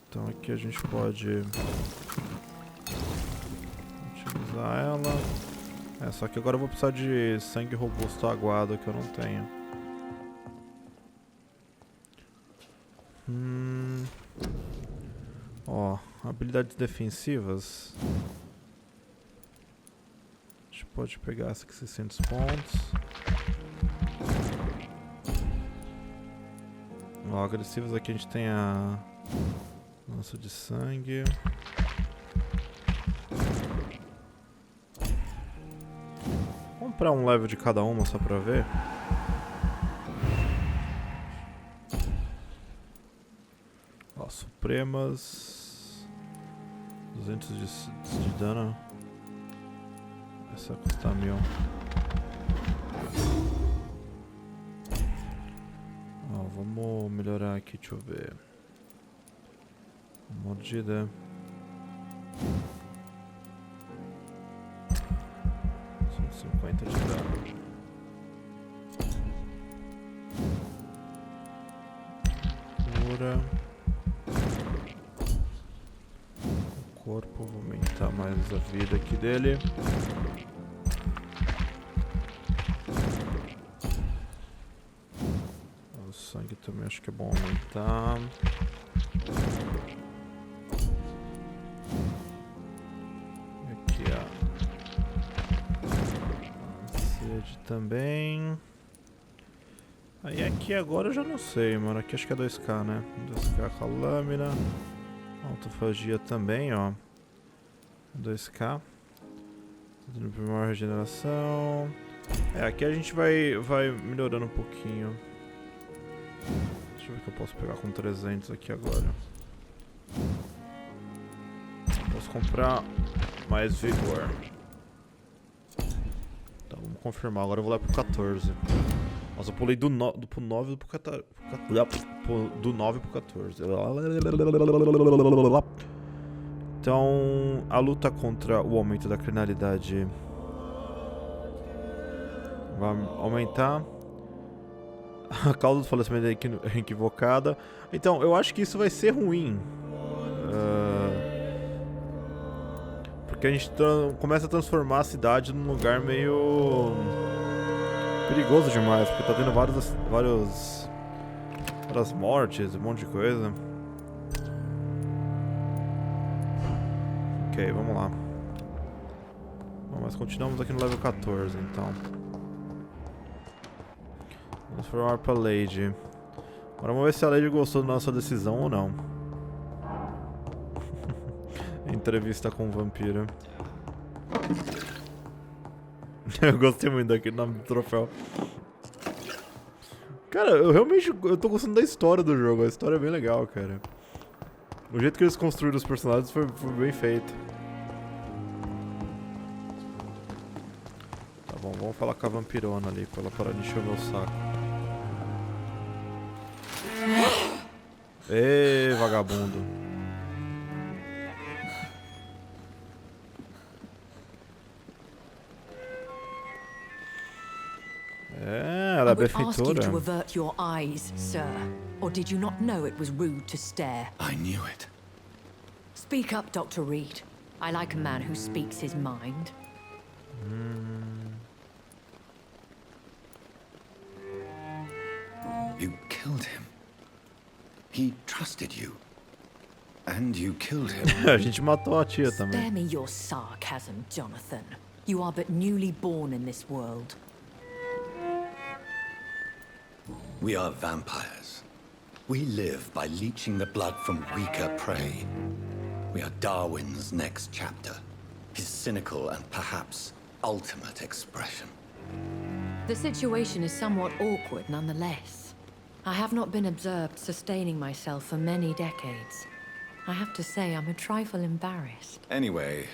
Speaker 1: Então aqui a gente pode utilizar ela. Só que agora eu vou precisar de sangue robusto aguado, que eu não tenho. Ó, habilidades defensivas. A gente pode pegar essa aqui, 600 pontos. Ó, agressivos aqui a gente tem a lança de sangue. Vamos comprar um level de cada uma só pra ver. Ó, supremas. 200 de dano. Essa custa 1000. Ó, vamos melhorar aqui, deixa eu ver. Mordida. 150 de dano. Cura. O corpo, vou aumentar mais a vida aqui dele. O sangue também acho que é bom aumentar. Aqui a sede também. Aí aqui agora eu já não sei, mano. Aqui acho que é 2k, né? 2k com a lâmina. Autofagia também, ó. 2k. Primeira regeneração. Aqui a gente vai melhorando um pouquinho. Deixa eu ver o que eu posso pegar com 300 aqui agora. Posso comprar mais vigor. Então vamos confirmar. Agora eu vou lá pro 14. Nossa, eu pulei do 9 pro 14. Do 9 pro 14. Então, a luta contra o aumento da criminalidade vai aumentar. A causa do falecimento é equivocada. Então, eu acho que isso vai ser ruim. Porque a gente começa a transformar a cidade num lugar meio perigoso demais. Porque tá tendo várias mortes, um monte de coisa. Ok, vamos lá. Bom, mas continuamos aqui no level 14, então. Vamos formar pra Lady. Agora vamos ver se a Lady gostou da nossa decisão ou não. Entrevista com o Vampiro. Eu gostei muito daquele nome do troféu. Cara, eu tô gostando da história do jogo. A história é bem legal, cara. O jeito que eles construíram os personagens foi bem feito. Tá bom, vamos falar com a vampirona ali pra ela parar de encher o meu saco. Ê, vagabundo. Ela é benfeitora.
Speaker 11: I would ask you to avert your eyes, sir. Or did you not know it was rude to stare?
Speaker 2: I knew it.
Speaker 11: Speak up, Dr. Reid. I like a man who speaks his mind.
Speaker 2: You killed him. He trusted you. And you killed him.
Speaker 1: A gente matou a tia também.
Speaker 11: Spare me your sarcasm, Jonathan. You are but newly born in this world.
Speaker 2: We are vampires. We live by leeching the blood from weaker prey. We are Darwin's next chapter. His cynical and perhaps ultimate expression.
Speaker 11: The situation is somewhat awkward nonetheless. I have not been observed sustaining myself for many decades. I have to say I'm a trifle embarrassed.
Speaker 2: Anyway,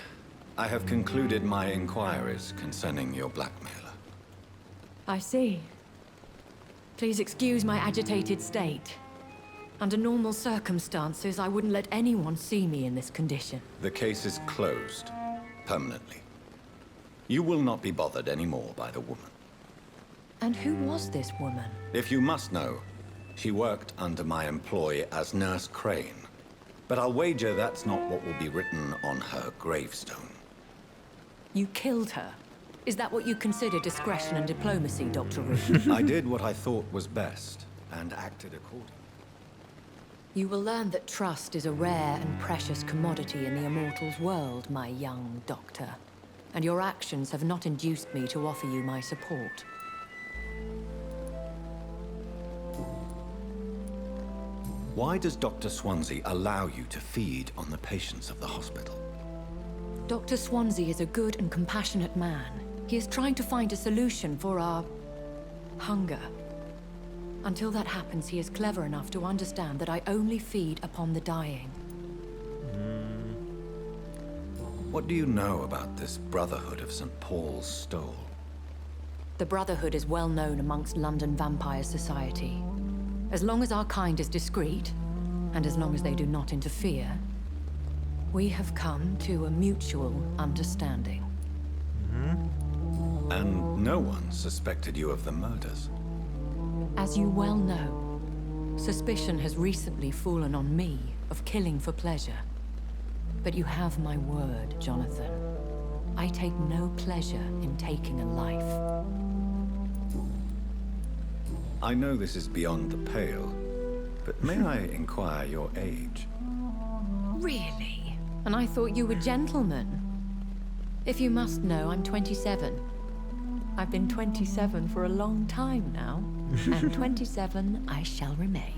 Speaker 2: I have concluded my inquiries concerning your blackmailer.
Speaker 11: I see. Please excuse my agitated state. Under normal circumstances, I wouldn't let anyone see me in this condition.
Speaker 2: The case is closed, permanently. You will not be bothered anymore by the woman.
Speaker 11: And who was this woman?
Speaker 2: If you must know, she worked under my employ as Nurse Crane. But I'll wager that's not what will be written on her gravestone.
Speaker 11: You killed her? Is that what you consider discretion and diplomacy, Dr. Reid?
Speaker 2: I did what I thought was best, and acted accordingly.
Speaker 11: You will learn that trust is a rare and precious commodity in the Immortals world, my young doctor. And your actions have not induced me to offer you my support.
Speaker 2: Why does Dr. Swansea allow you to feed on the patients of the hospital?
Speaker 11: Dr. Swansea is a good and compassionate man. He is trying to find a solution for our hunger. Until that happens, he is clever enough to understand that I only feed upon the dying.
Speaker 2: What do you know about this Brotherhood of St. Paul's Stole?
Speaker 11: The Brotherhood is well known amongst London Vampire Society. As long as our kind is discreet, and as long as they do not interfere, we have come to a mutual understanding.
Speaker 2: And no one suspected you of the murders?
Speaker 11: As you well know, suspicion has recently fallen on me of killing for pleasure. But you have my word, Jonathan. I take no pleasure in taking a life.
Speaker 2: I know this is beyond the pale, but may I inquire your age?
Speaker 11: Really? And I thought you were gentlemen. If you must know, I'm 27. I've been 27 for a long time now, and 27 I shall remain.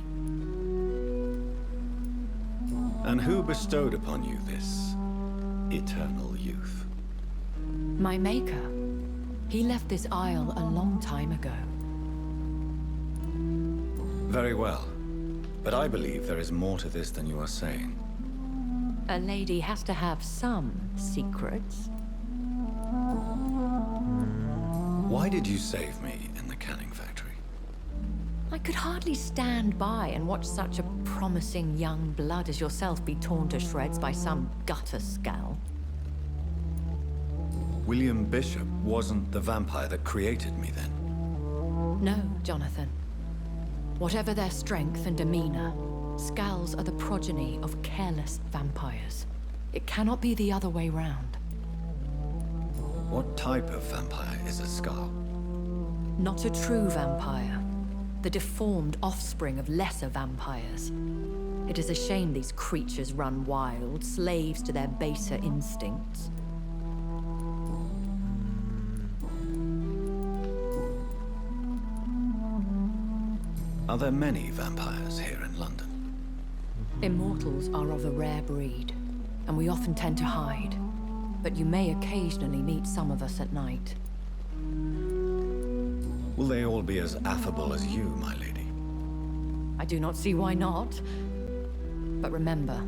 Speaker 2: And who bestowed upon you this eternal youth?
Speaker 11: My maker. He left this isle a long time ago.
Speaker 10: Very well. But I believe there is more to this than you are saying.
Speaker 11: A lady has to have some secrets.
Speaker 10: Why did you save me in the canning factory?
Speaker 11: I could hardly stand by and watch such a promising young blood as yourself be torn to shreds by some gutter scowl.
Speaker 10: William Bishop wasn't the vampire that created me then?
Speaker 11: No, Jonathan. Whatever their strength and demeanor, Scowls are the progeny of careless vampires. It cannot be the other way round.
Speaker 10: What type of vampire is a Scowl?
Speaker 11: Not a true vampire. The deformed offspring of lesser vampires. It is a shame these creatures run wild, slaves to their baser instincts.
Speaker 10: Are there many vampires here in London?
Speaker 11: Immortals are of a rare breed, and we often tend to hide. But you may occasionally meet some of us at night.
Speaker 10: Will they all be as affable as you, my lady?
Speaker 11: I do not see why not. But remember,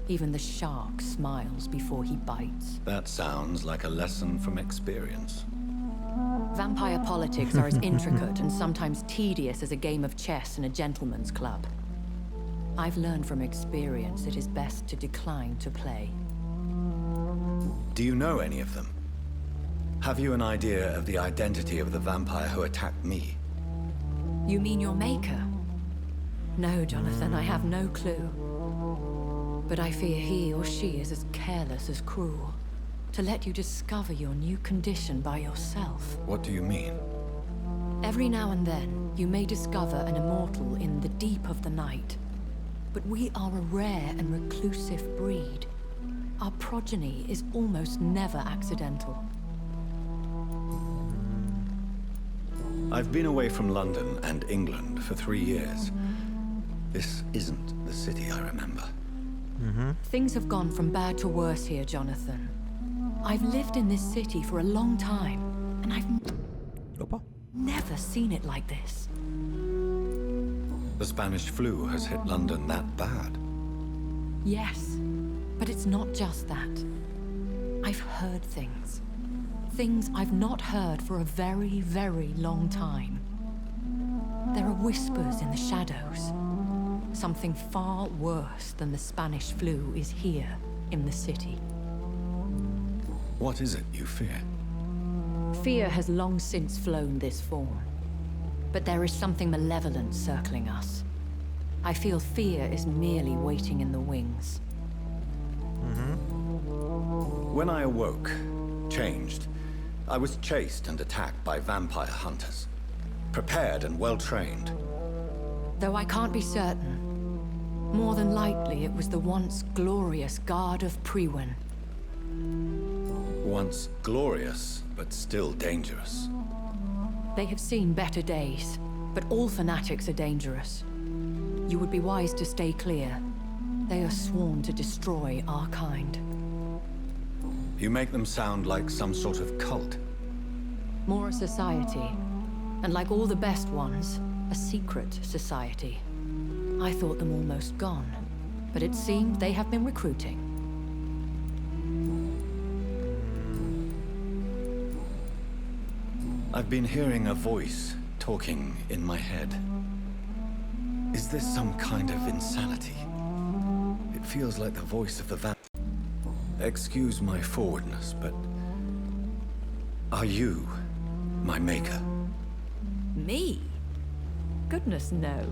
Speaker 11: even the shark smiles before he bites.
Speaker 10: That sounds like a lesson from experience.
Speaker 11: Vampire politics are as intricate and sometimes tedious as a game of chess in a gentleman's club. I've learned from experience it is best to decline to play.
Speaker 10: Do you know any of them? Have you an idea of the identity of the vampire who attacked me?
Speaker 11: You mean your maker? No, Jonathan, I have no clue. But I fear he or she is as careless as cruel. To let you discover your new condition by yourself.
Speaker 10: What do you mean?
Speaker 11: Every now and then, you may discover an immortal in the deep of the night. But we are a rare and reclusive breed. Our progeny is almost never accidental.
Speaker 10: I've been away from London and England for 3 years. This isn't the city I remember.
Speaker 11: Things have gone from bad to worse here, Jonathan. I've lived in this city for a long time, and I've never seen it like this.
Speaker 10: The Spanish flu has hit London that bad?
Speaker 11: Yes, but it's not just that. I've heard things. Things I've not heard for a very, very long time. There are whispers in the shadows. Something far worse than the Spanish flu is here in the city.
Speaker 10: What is it you fear?
Speaker 11: Fear has long since flown this form. But there is something malevolent circling us. I feel fear is merely waiting in the wings.
Speaker 10: When I awoke, changed, I was chased and attacked by vampire hunters. Prepared and well-trained.
Speaker 11: Though I can't be certain. More than likely, it was the once glorious Guard of Priwen.
Speaker 10: Once glorious, but still dangerous.
Speaker 11: They have seen better days, but all fanatics are dangerous. You would be wise to stay clear. They are sworn to destroy our kind.
Speaker 10: You make them sound like some sort of cult.
Speaker 11: More a society, and like all the best ones, a secret society. I thought them almost gone, but it seemed they have been recruiting.
Speaker 10: I've been hearing a voice talking in my head. Is this some kind of insanity? It feels like the voice of the Excuse my forwardness, but are you my maker?
Speaker 11: Me? Goodness, no.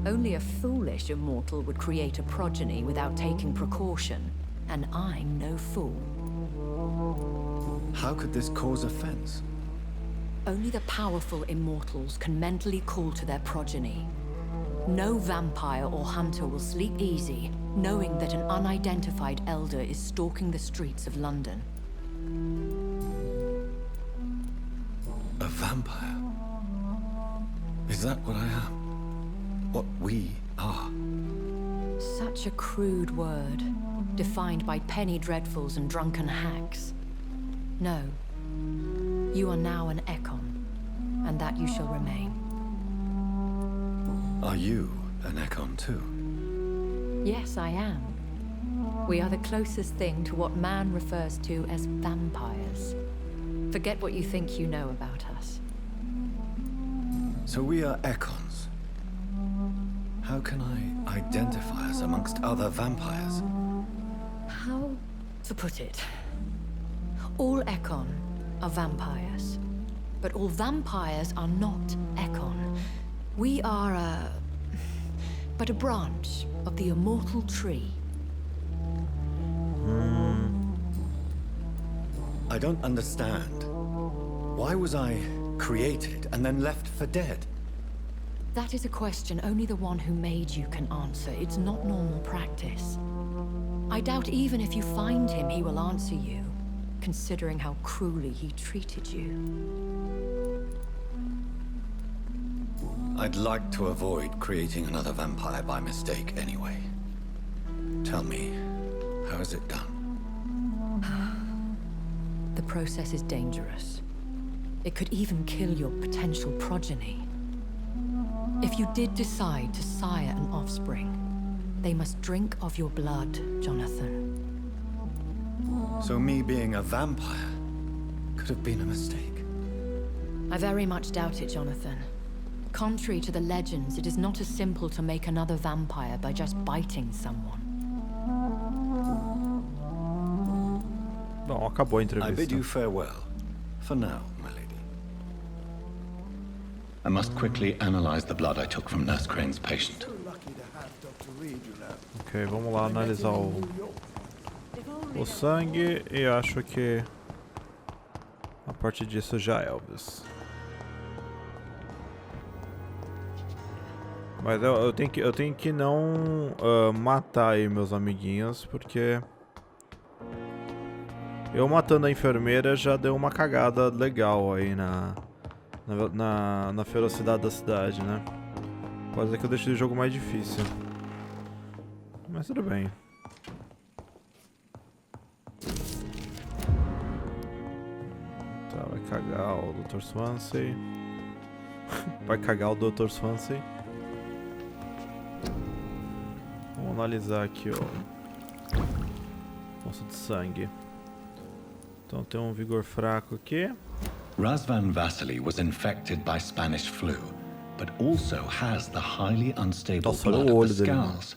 Speaker 11: Only a foolish immortal would create a progeny without taking precaution, and I'm no fool.
Speaker 10: How could this cause offense?
Speaker 11: Only the powerful immortals can mentally call to their progeny. No vampire or hunter will sleep easy, knowing that an unidentified elder is stalking the streets of London.
Speaker 10: A vampire? Is that what I am? What we are?
Speaker 11: Such a crude word, defined by penny dreadfuls and drunken hacks. No. You are now an Ekon, and that you shall remain.
Speaker 10: Are you an Ekon too?
Speaker 11: Yes, I am. We are the closest thing to what man refers to as vampires. Forget what you think you know about us.
Speaker 10: So we are Ekons. How can I identify us amongst other vampires?
Speaker 11: How to put it? All Ekon are vampires, but all vampires are not Ekon. We are but a branch of the immortal tree.
Speaker 10: I don't understand. Why was I created and then left for dead?
Speaker 11: That is a question only the one who made you can answer. It's not normal practice. I doubt even if you find him, he will answer you, considering how cruelly he treated you.
Speaker 10: I'd like to avoid creating another vampire by mistake anyway. Tell me, how is it done?
Speaker 11: The process is dangerous. It could even kill your potential progeny. If you did decide to sire an offspring, they must drink of your blood, Jonathan.
Speaker 10: So me being a vampire could have been a mistake?
Speaker 11: I very much doubt it, Jonathan. Contrary to the legends, it is not as simple to make another vampire by just biting someone.
Speaker 1: Bom, acabou a entrevista.
Speaker 10: I bid you farewell. For now, my lady. I must quickly analyze the blood I took from Nurse Crane's patient.
Speaker 1: Ok, vamos lá analisar o sangue e acho que a partir disso já é, Elvis. Mas eu tenho que não matar aí meus amiguinhos, porque eu matando a enfermeira já deu uma cagada legal aí na ferocidade da cidade, né? Pode ser que eu deixe o jogo mais difícil. Mas tudo bem. Tá, vai cagar o Dr. Swansea. Vai cagar o Dr. Swansea. Vamos analisar aqui, ó. Poço de sangue. Então tem um vigor fraco aqui.
Speaker 2: Razvan Vasily was infected by Spanish flu, but also has the highly unstable blood of the Scowls.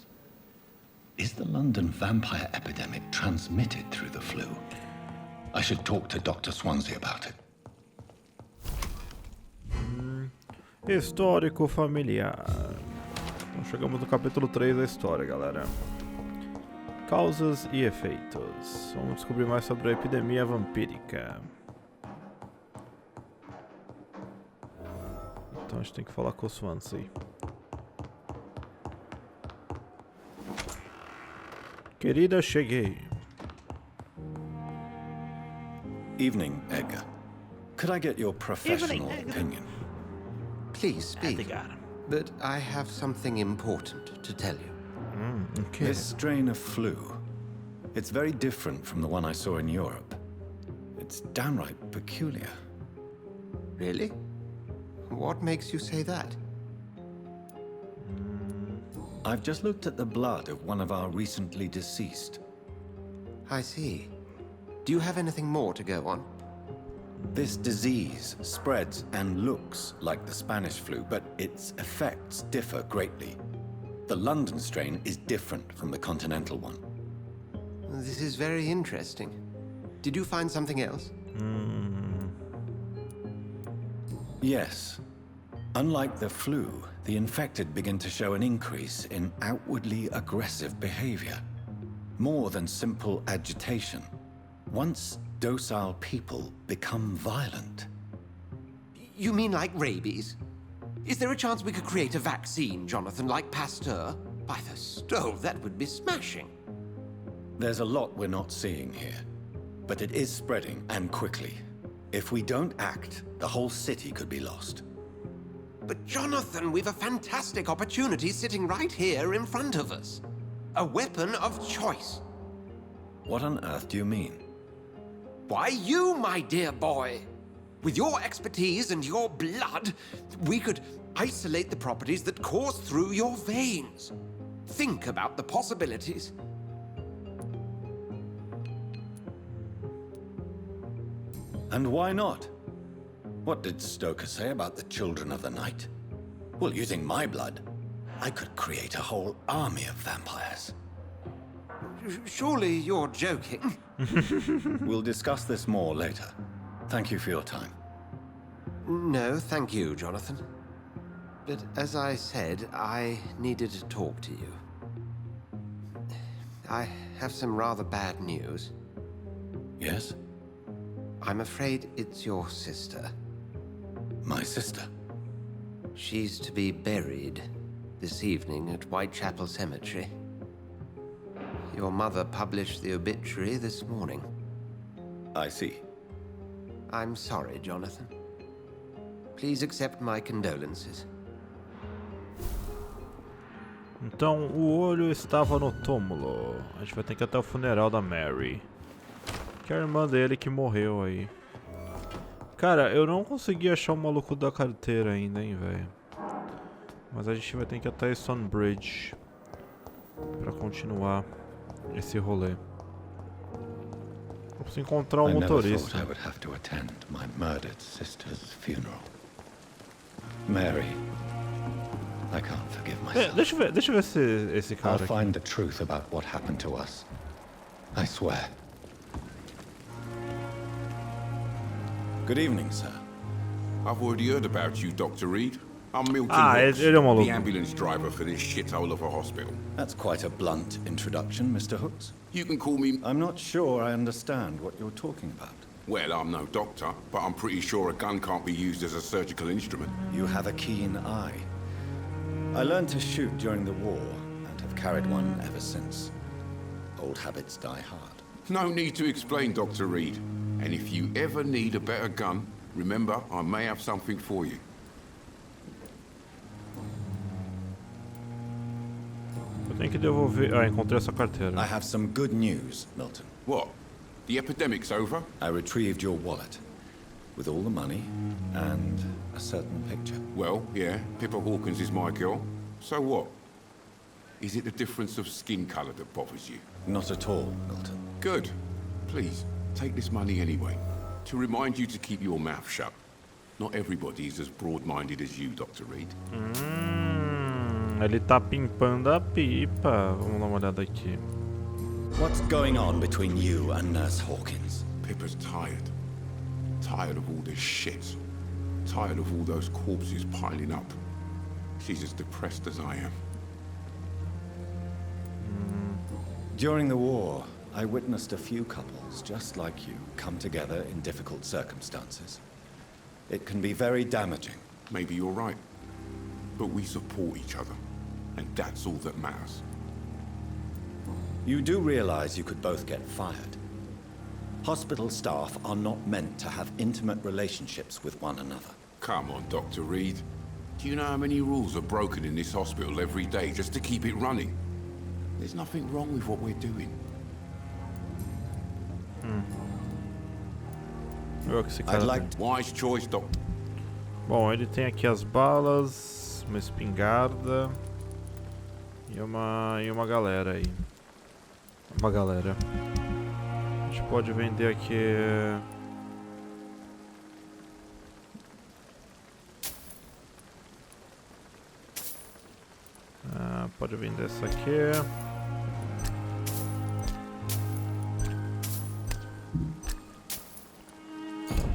Speaker 2: Is the London vampire epidemic transmitted through the flu? I should talk to Dr. Swansea about it.
Speaker 1: Histórico familiar. Então chegamos no capítulo 3 da história, galera. Causas e efeitos. Vamos descobrir mais sobre a epidemia vampírica. Então a gente tem que falar com o Swansea. Querida, cheguei.
Speaker 10: Evening, Edgar. Could I get your professional opinion?
Speaker 12: Please speak. But I have something important to tell you.
Speaker 1: Okay.
Speaker 10: This strain of flu, it's very different from the one I saw in Europe. It's downright peculiar.
Speaker 12: Really? What makes you say that?
Speaker 10: I've just looked at the blood of one of our recently deceased.
Speaker 12: I see. Do you have anything more to go on?
Speaker 10: This disease spreads and looks like the Spanish flu, but its effects differ greatly. The London strain is different from the continental one.
Speaker 12: This is very interesting. Did you find something else?
Speaker 10: Yes. Unlike the flu, the infected begin to show an increase in outwardly aggressive behavior. More than simple agitation. Once docile people become violent.
Speaker 12: You mean like rabies? Is there a chance we could create a vaccine, Jonathan, like Pasteur? By the stove, that would be smashing.
Speaker 10: There's a lot we're not seeing here, but it is spreading, and quickly. If we don't act, the whole city could be lost.
Speaker 12: But Jonathan, we've a fantastic opportunity sitting right here in front of us. A weapon of choice.
Speaker 10: What on earth do you mean?
Speaker 12: Why, you, my dear boy. With your expertise and your blood, we could isolate the properties that course through your veins. Think about the possibilities.
Speaker 2: And why not? What did Stoker say about the children of the night? Well, using my blood, I could create a whole army of vampires.
Speaker 12: Surely you're joking.
Speaker 2: We'll discuss this more later. Thank you for your time.
Speaker 12: No, thank you, Jonathan. But as I said, I needed to talk to you. I have some rather bad news.
Speaker 2: Yes?
Speaker 12: I'm afraid it's your sister.
Speaker 2: My sister?
Speaker 12: She's to be buried this evening at Whitechapel Cemetery. Your mother published the obituary this morning.
Speaker 2: I see.
Speaker 12: I'm sorry, Jonathan. Please accept my condolences.
Speaker 1: Então, o olho estava no túmulo. A gente vai ter que ir até o funeral da Mary, que é a irmã dele que morreu aí. Cara, eu não consegui achar o maluco da carteira ainda, hein, velho. Mas a gente vai ter que ir até Stonebridge pra continuar esse rolê. Eu preciso encontrar o motorista.
Speaker 2: I would have to attend my murdered sister's funeral. Mary, I can't forgive myself.
Speaker 1: Deixa eu ver se esse cara
Speaker 2: I'll find the truth about what happened to us. I swear. Good evening, sir.
Speaker 7: I've already heard about you, Dr. Reid. I'm Milton Hooks,
Speaker 1: ele é um maluco.
Speaker 7: the ambulance driver for this shithole of a hospital.
Speaker 2: That's quite a blunt introduction, Mr. Hooks.
Speaker 7: You can call me...
Speaker 2: I'm not sure I understand what you're talking about.
Speaker 7: Well, I'm no doctor, but I'm pretty sure a gun can't be used as a surgical instrument.
Speaker 2: You have a keen eye. I learned to shoot during the war, and have carried one ever since. Old habits die hard.
Speaker 7: No need to explain, Dr. Reid. And if you ever need a better gun, remember, I may have something for you.
Speaker 1: Eu tenho que devolver... Ah, encontrei essa carteira.
Speaker 2: I have some good news, Milton.
Speaker 7: What? The epidemic's over?
Speaker 2: I retrieved your wallet, with all the money, and a certain picture.
Speaker 7: Well, yeah, Pippa Hawkins is my girl. So what? Is it the difference of skin colour that bothers you?
Speaker 2: Not at all, Milton.
Speaker 7: Good. Please, take this money anyway. To remind you to keep your mouth shut. Not everybody is as broad-minded as you, Dr. Reid.
Speaker 1: Ele tá pimpando a pipa. Vamos dar uma olhada aqui.
Speaker 2: What's going on between you and Nurse Hawkins?
Speaker 7: Pippa's tired. Tired of all this shit. Tired of all those corpses piling up. She's as depressed as I am.
Speaker 2: During the war, I witnessed a few couples, just like you, come together in difficult circumstances. It can be very damaging.
Speaker 7: Maybe you're right. But we support each other. And that's all that matters.
Speaker 2: You do realize you could both get fired. Hospital staff are not meant to have intimate relationships with one another.
Speaker 7: Come on, Dr. Reid. Do you know how many rules are broken in this hospital every day just to keep it running? There's nothing wrong with what we're doing.
Speaker 2: I'd like...
Speaker 7: Wise choice, Doc.
Speaker 1: Bom, ele tem aqui as balas, uma espingarda e uma galera aí. Uma galera. A gente pode vender aqui. Pode vender essa aqui.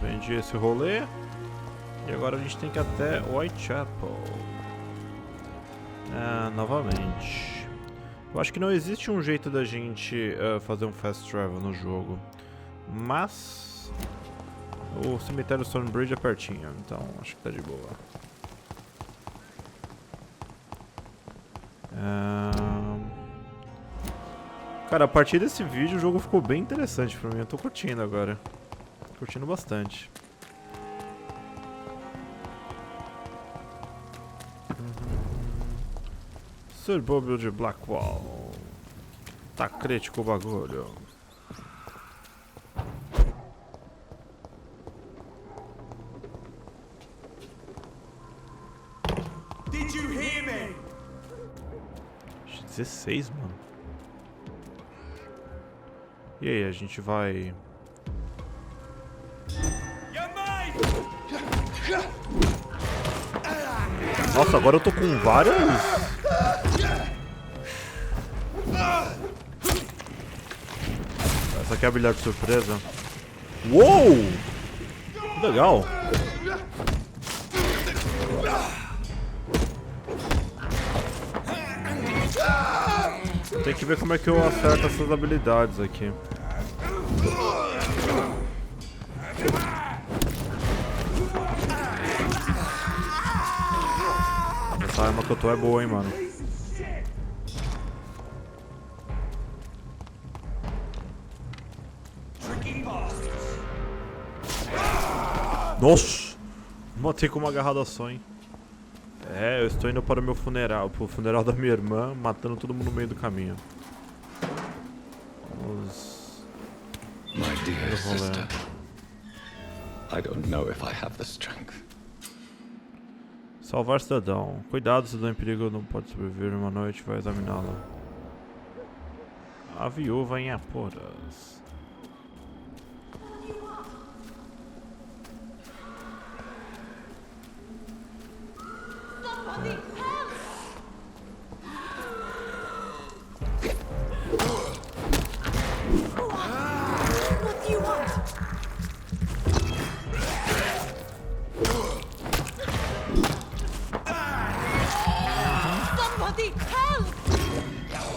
Speaker 1: Vendi esse rolê. E agora a gente tem que ir até Whitechapel. Novamente. Eu acho que não existe um jeito da gente fazer um fast travel no jogo. Mas o cemitério Stonebridge é pertinho, então acho que tá de boa. Cara, a partir desse vídeo o jogo ficou bem interessante pra mim. Eu tô curtindo agora. Curtindo bastante. Subúrbio de Blackwall. Tá crítico o bagulho.
Speaker 8: Did you hear me?
Speaker 1: 16, mano. E aí, a gente vai... Nossa, agora eu tô com várias... Essa aqui é a habilidade de surpresa. Uou! Que legal! Tem que ver como é que eu acerto essas habilidades aqui. Essa arma que eu tô é boa, hein, mano. Nossa! Matei com uma agarrada só, hein. É, eu estou indo para o meu funeral, pro funeral da minha irmã, matando todo mundo no meio do caminho. Vamos...
Speaker 10: My dear sister, I don't know if I have the strength.
Speaker 1: Salvar cidadão. Cuidado, cidadão em perigo não pode sobreviver uma noite, vai examiná-la. A viúva em apuros.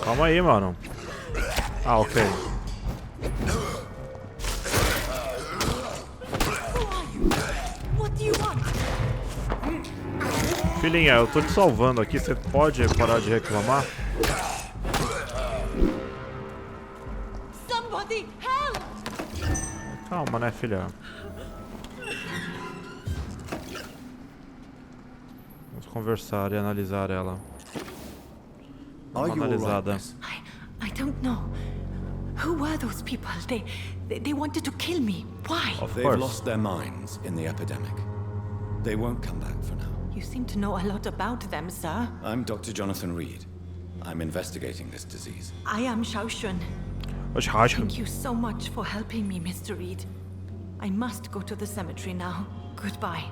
Speaker 1: Calma aí, mano. Ah, ok. Filhinha, eu tô te salvando aqui, você pode parar de reclamar? Calma, né, filha? Vamos conversar e analisar ela. Analisada.
Speaker 11: I don't know. Who were those people? They wanted to kill me. Why?
Speaker 2: They've lost their minds in the epidemic. They won't come back for now.
Speaker 11: You seem to know a lot about them, sir.
Speaker 2: I'm Dr. Jonathan Reid. I'm investigating this disease.
Speaker 11: I am Xiaoxun. Thank you so much for helping me, Mr. Reid. I must go to the cemetery now. Goodbye.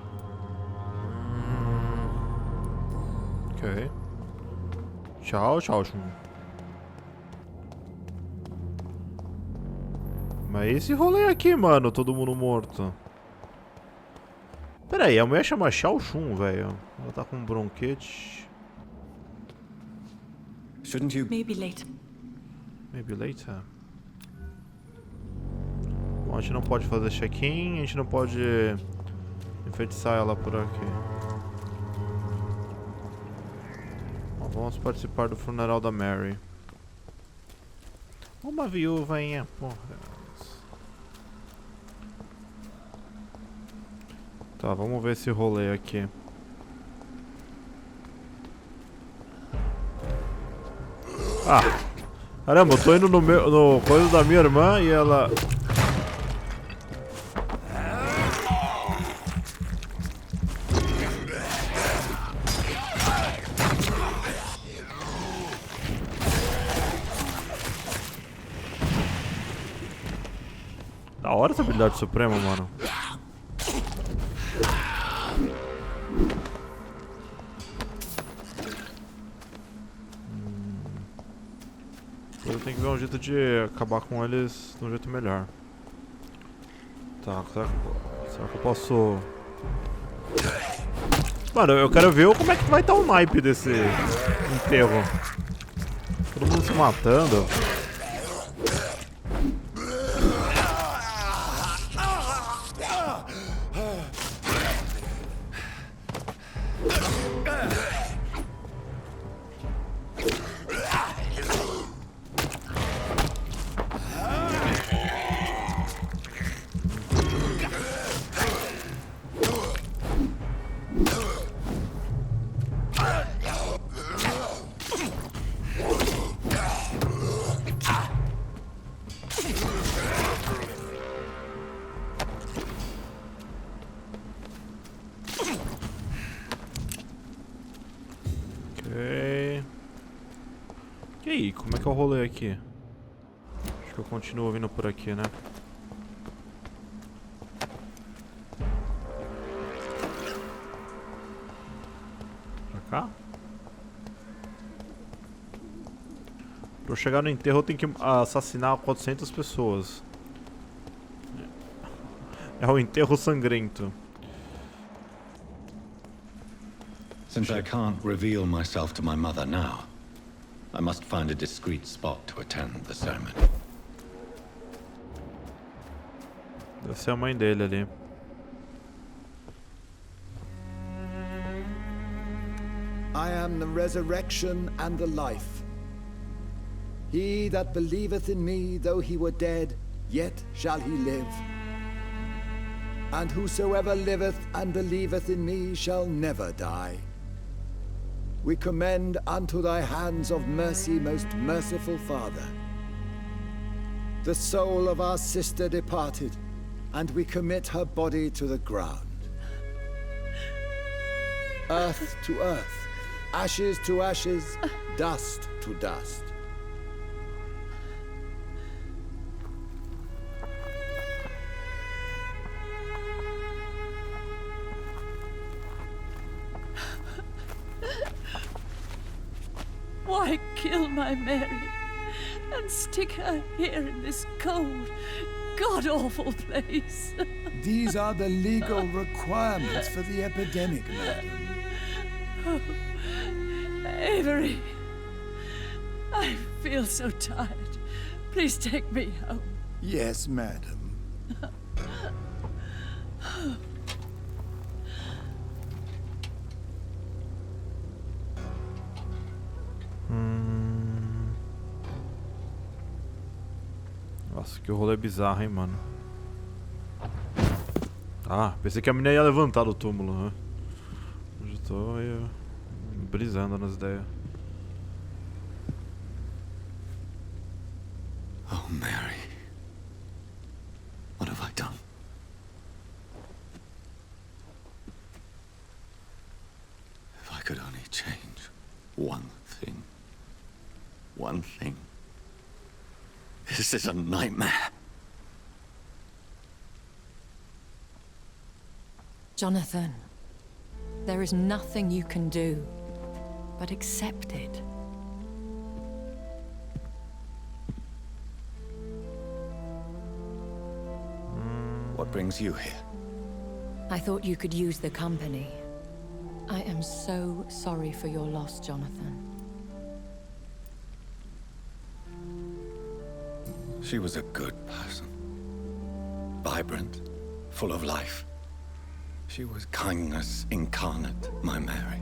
Speaker 1: Ok. Tchau, Xiaoxun. Mas esse rolê aqui, mano, todo mundo morto. Pera aí, a mulher chama Xiaoxun, velho. Ela tá com um bronquete.
Speaker 2: Shouldn't you...
Speaker 11: Maybe later.
Speaker 1: Maybe later. Bom, a gente não pode fazer check-in, a gente não pode enfeitiçar ela por aqui. Bom, vamos participar do funeral da Mary. Uma viúva, hein? Porra. Tá, vamos ver esse rolê aqui. Ah! Caramba, eu tô indo no coisa da minha irmã e ela... Da hora essa habilidade suprema, mano. Eu tenho que ver um jeito de acabar com eles de um jeito melhor. Tá, será que eu posso... Mano, eu quero ver como é que vai estar o naipe desse enterro. Todo mundo se matando. Ok. E aí, como é que é o rolê aqui? Acho que eu continuo vindo por aqui, né? Pra cá? Pra eu chegar no enterro eu tenho que assassinar 400 pessoas. É o enterro sangrento.
Speaker 2: Since I can't reveal myself to my mother now, I must find a discreet spot to attend the ceremony.
Speaker 1: Deve ser a mãe dele ali.
Speaker 13: I am the resurrection and the life. He that believeth in me, though he were dead, yet shall he live. And whosoever liveth and believeth in me shall never die. We commend unto thy hands of mercy, most merciful Father, the soul of our sister departed, and we commit her body to the ground. Earth to earth, ashes to ashes, dust to dust.
Speaker 4: Why kill my Mary and stick her here in this cold, god-awful place?
Speaker 13: These are the legal requirements for the epidemic, madam.
Speaker 4: Oh, Avery, I feel so tired. Please take me home.
Speaker 13: Yes, madam.
Speaker 1: Nossa, que rolê bizarro, hein, mano. Ah, pensei que a menina ia levantar do túmulo, né? Eu já tô aí, brisando nas ideias.
Speaker 2: Oh, Mary. What have I done? If I could only change one thing. One thing. This is a nightmare.
Speaker 11: Jonathan, there is nothing you can do but accept it.
Speaker 2: What brings you here?
Speaker 11: I thought you could use the company. I am so sorry for your loss, Jonathan.
Speaker 2: She was a good person. Vibrant, full of life. She was kindness incarnate, my Mary.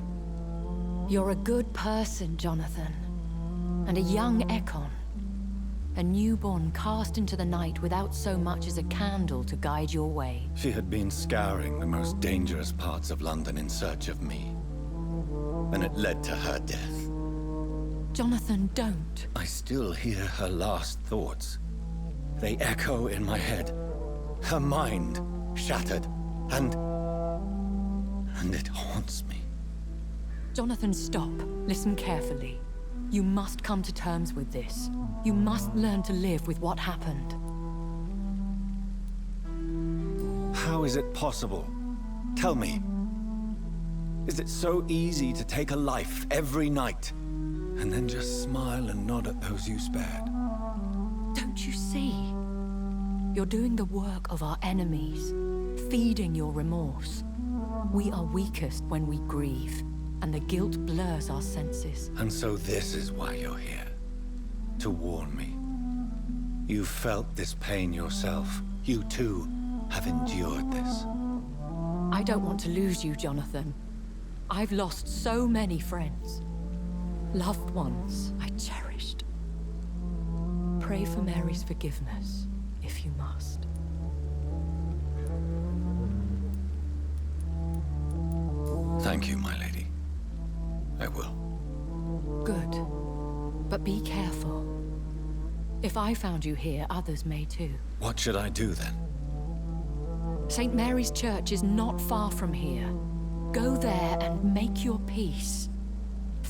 Speaker 11: You're a good person, Jonathan. And a young Ekon. A newborn cast into the night without so much as a candle to guide your way.
Speaker 2: She had been scouring the most dangerous parts of London in search of me. And it led to her death.
Speaker 11: Jonathan, don't.
Speaker 2: I still hear her last thoughts. They echo in my head. Her mind shattered, and it haunts me.
Speaker 11: Jonathan, stop. Listen carefully. You must come to terms with this. You must learn to live with what happened.
Speaker 2: How is it possible? Tell me. Is it so easy to take a life every night, and then just smile and nod at those you spared?
Speaker 11: Don't you see? You're doing the work of our enemies, feeding your remorse. We are weakest when we grieve, and the guilt blurs our senses.
Speaker 2: And so this is why you're here. To warn me. You felt this pain yourself. You too have endured this.
Speaker 11: I don't want to lose you, Jonathan. I've lost so many friends. Loved ones I cherished. Pray for Mary's forgiveness, if you must.
Speaker 2: Thank you, my lady. I will.
Speaker 11: Good. But be careful. If I found you here, others may too.
Speaker 2: What should I do then?
Speaker 11: St. Mary's Church is not far from here. Go there and make your peace.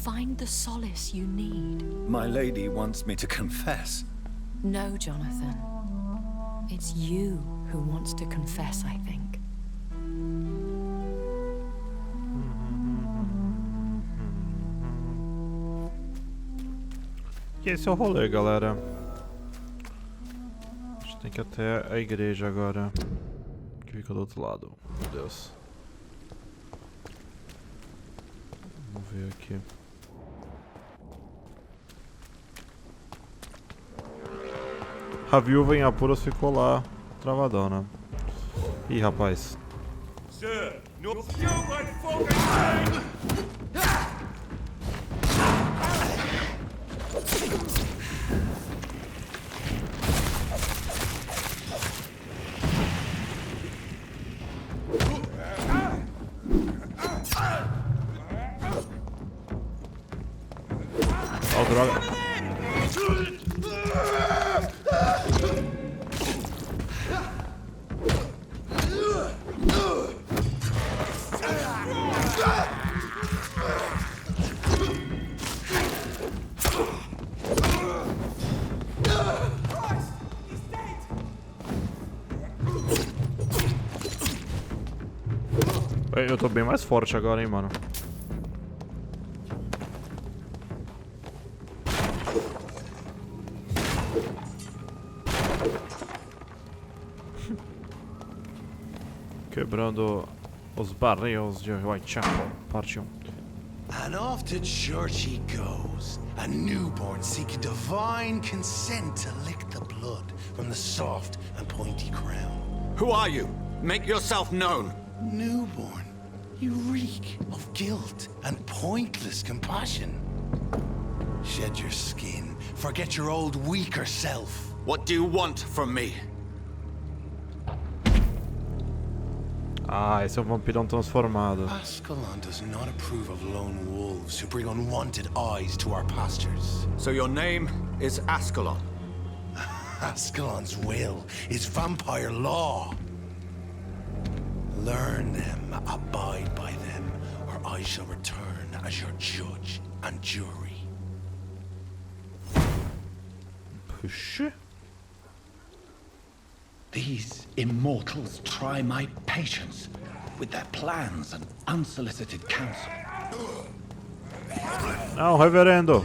Speaker 11: Find the solace you need.
Speaker 2: My lady wants me to confess.
Speaker 11: No, Jonathan. It's you who wants to confess, I think.
Speaker 1: E esse é o rolê, galera. A gente tem que ir até a igreja agora. Que fica do outro lado. Meu Deus. Vamos ver aqui. A viúva em apuros ficou lá, travadona. Ih, rapaz. Oh, droga. Eu tô bem mais forte agora, hein, mano. Quebrando os barris de Whitechapel, parte 1.
Speaker 14: And off to church he goes, a newborn seeking divine consent to lick the blood from the soft and pointy crown.
Speaker 2: Who are you? Make yourself known.
Speaker 14: Newborn, you reek of guilt and pointless compassion. Shed your skin, forget your old weaker self.
Speaker 2: What do you want from me?
Speaker 1: Ah, esse é um vampirão transformado.
Speaker 14: Ascalon does not approve of lone wolves who bring unwanted eyes to our pastures.
Speaker 2: So your name is Ascalon?
Speaker 14: Ascalon's will is vampire law. Learn them, abide by them, or I shall return as your judge and jury.
Speaker 1: Puxa.
Speaker 15: These immortals try my patience with their plans and unsolicited counsel.
Speaker 1: Não, reverendo.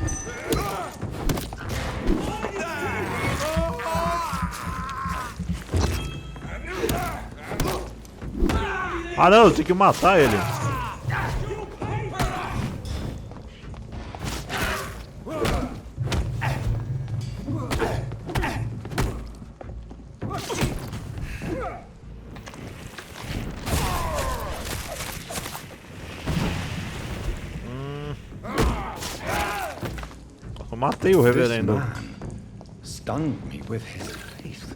Speaker 1: Ah não, tem que matar ele. Eu matei o reverendo.
Speaker 15: Stunned me with his faith.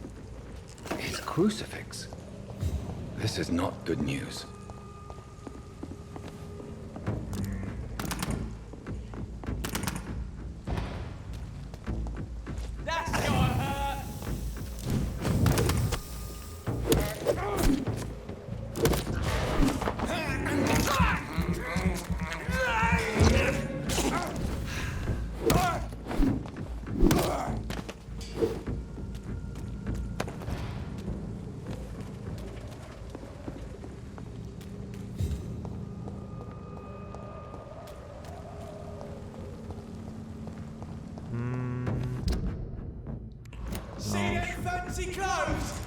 Speaker 15: His crucifix. This is not good news.
Speaker 8: That's gotta hurt.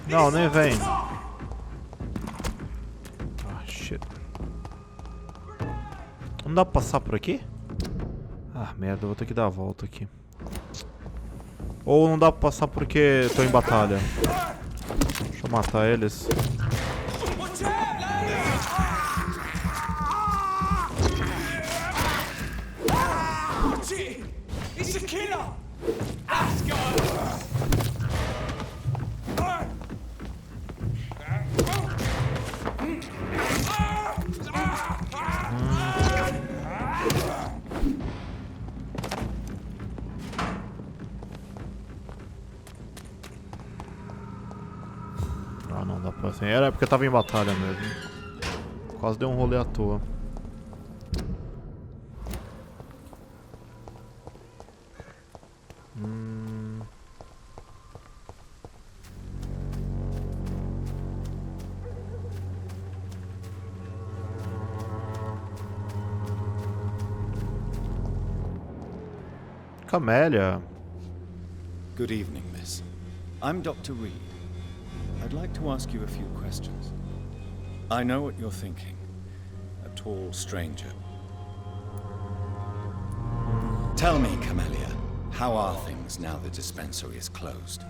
Speaker 1: Não, nem vem. Ah, shit. Não dá pra passar por aqui? Ah, merda, eu vou ter que dar a volta aqui. Ou não dá pra passar porque tô em batalha. Deixa eu matar eles.
Speaker 8: It's a killer! Ascalon!
Speaker 1: Ah, não dá pra assim. Era porque eu tava em batalha mesmo. Quase deu um rolê à toa. Camélia.
Speaker 16: Good evening, miss. I'm Dr. Reid. I'd like to ask you a few questions. I know what you're thinking. A tall stranger. Tell me, Camélia, how are things now the dispensary is closed?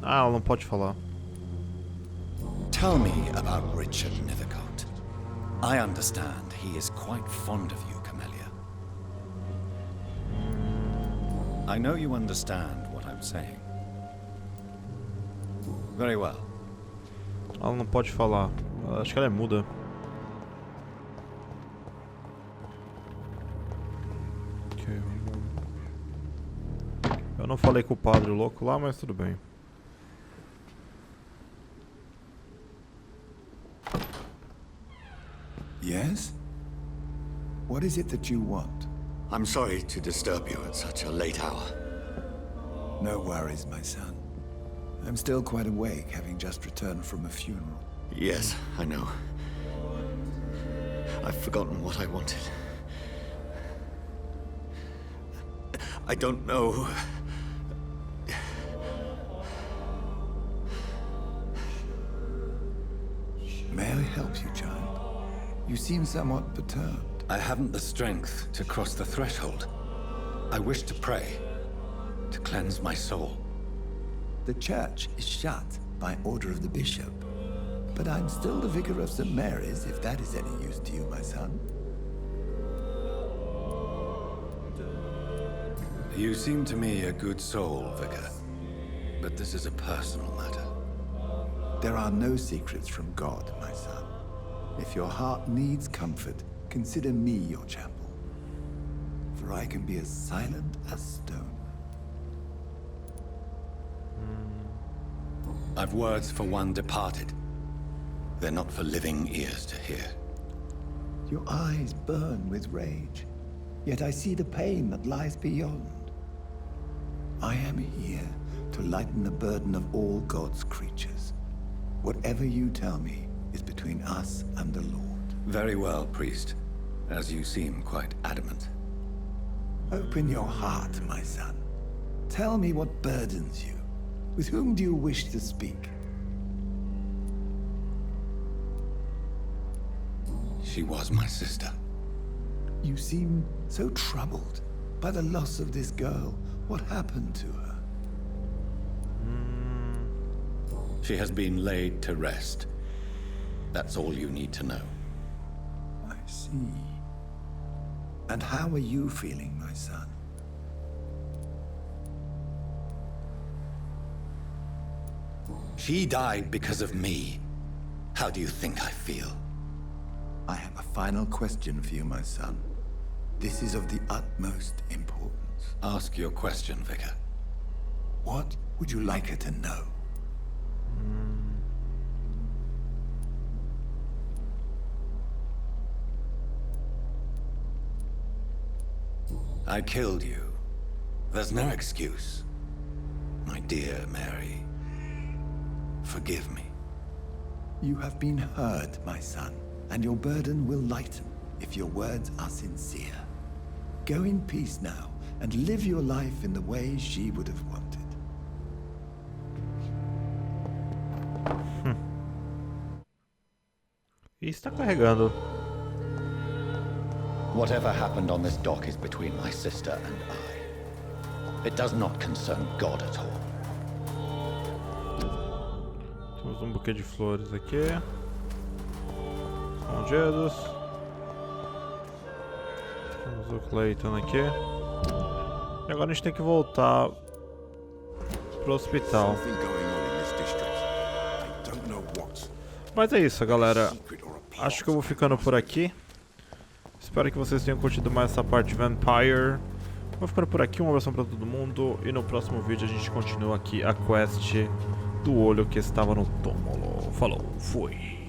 Speaker 1: Ah, ela não pode falar.
Speaker 16: Tell me about Richard Nithercott. I understand he is quite fond of you, Camélia. I know you understand what I'm saying. Very well.
Speaker 1: Ela não pode falar. Acho que ela é muda. Ok, vamos... Eu não falei com o padre louco lá, mas tudo bem.
Speaker 17: Yes? What is it that you want?
Speaker 2: I'm sorry to disturb you at such a late hour.
Speaker 17: No worries, my son. I'm still quite awake, having just returned from a funeral.
Speaker 2: Yes, I know. I've forgotten what I wanted. I don't know.
Speaker 17: May I help you, child? You seem somewhat perturbed.
Speaker 2: I haven't the strength to cross the threshold. I wish to pray, to cleanse my soul.
Speaker 17: The church is shut by order of the bishop. But I'm still the vicar of St. Mary's, if that is any use to you, my son.
Speaker 2: You seem to me a good soul, Vicar. But this is a personal matter.
Speaker 17: There are no secrets from God, my son. If your heart needs comfort, consider me your chapel. For I can be as silent as stone.
Speaker 2: I've words for one departed. They're not for living ears to hear.
Speaker 17: Your eyes burn with rage, yet I see the pain that lies beyond. I am here to lighten the burden of all God's creatures. Whatever you tell me is between us and the Lord.
Speaker 2: Very well, priest, as you seem quite adamant.
Speaker 17: Open your heart, my son. Tell me what burdens you. With whom do you wish to speak?
Speaker 2: She was my sister.
Speaker 17: You seem so troubled by the loss of this girl. What happened to her?
Speaker 2: She has been laid to rest. That's all you need to know.
Speaker 17: I see. And how are you feeling, my son?
Speaker 2: She died because of me. How do you think I feel?
Speaker 17: I have a final question for you, my son. This is of the utmost importance.
Speaker 2: Ask your question, Vicar.
Speaker 17: What would you like her to know?
Speaker 2: I killed you. There's no excuse. My dear Mary, forgive me.
Speaker 17: You have been heard, my son, and your burden will lighten if your words are sincere. Go in peace now, and live your life in the way she would have wanted.
Speaker 1: Está carregando.
Speaker 2: Whatever happened on this dock is between my sister and I. It does not concern God at all.
Speaker 1: Temos buquê de flores aqui. Escondidos. Temos o Clayton aqui. E agora a gente tem que voltar pro hospital. Mas é isso, galera. Acho que eu vou ficando por aqui. Espero que vocês tenham curtido mais essa parte de Vampyr. Vou ficando por aqui, um abração pra todo mundo. E no próximo vídeo a gente continua aqui a quest do olho que estava no túmulo. Falou, fui.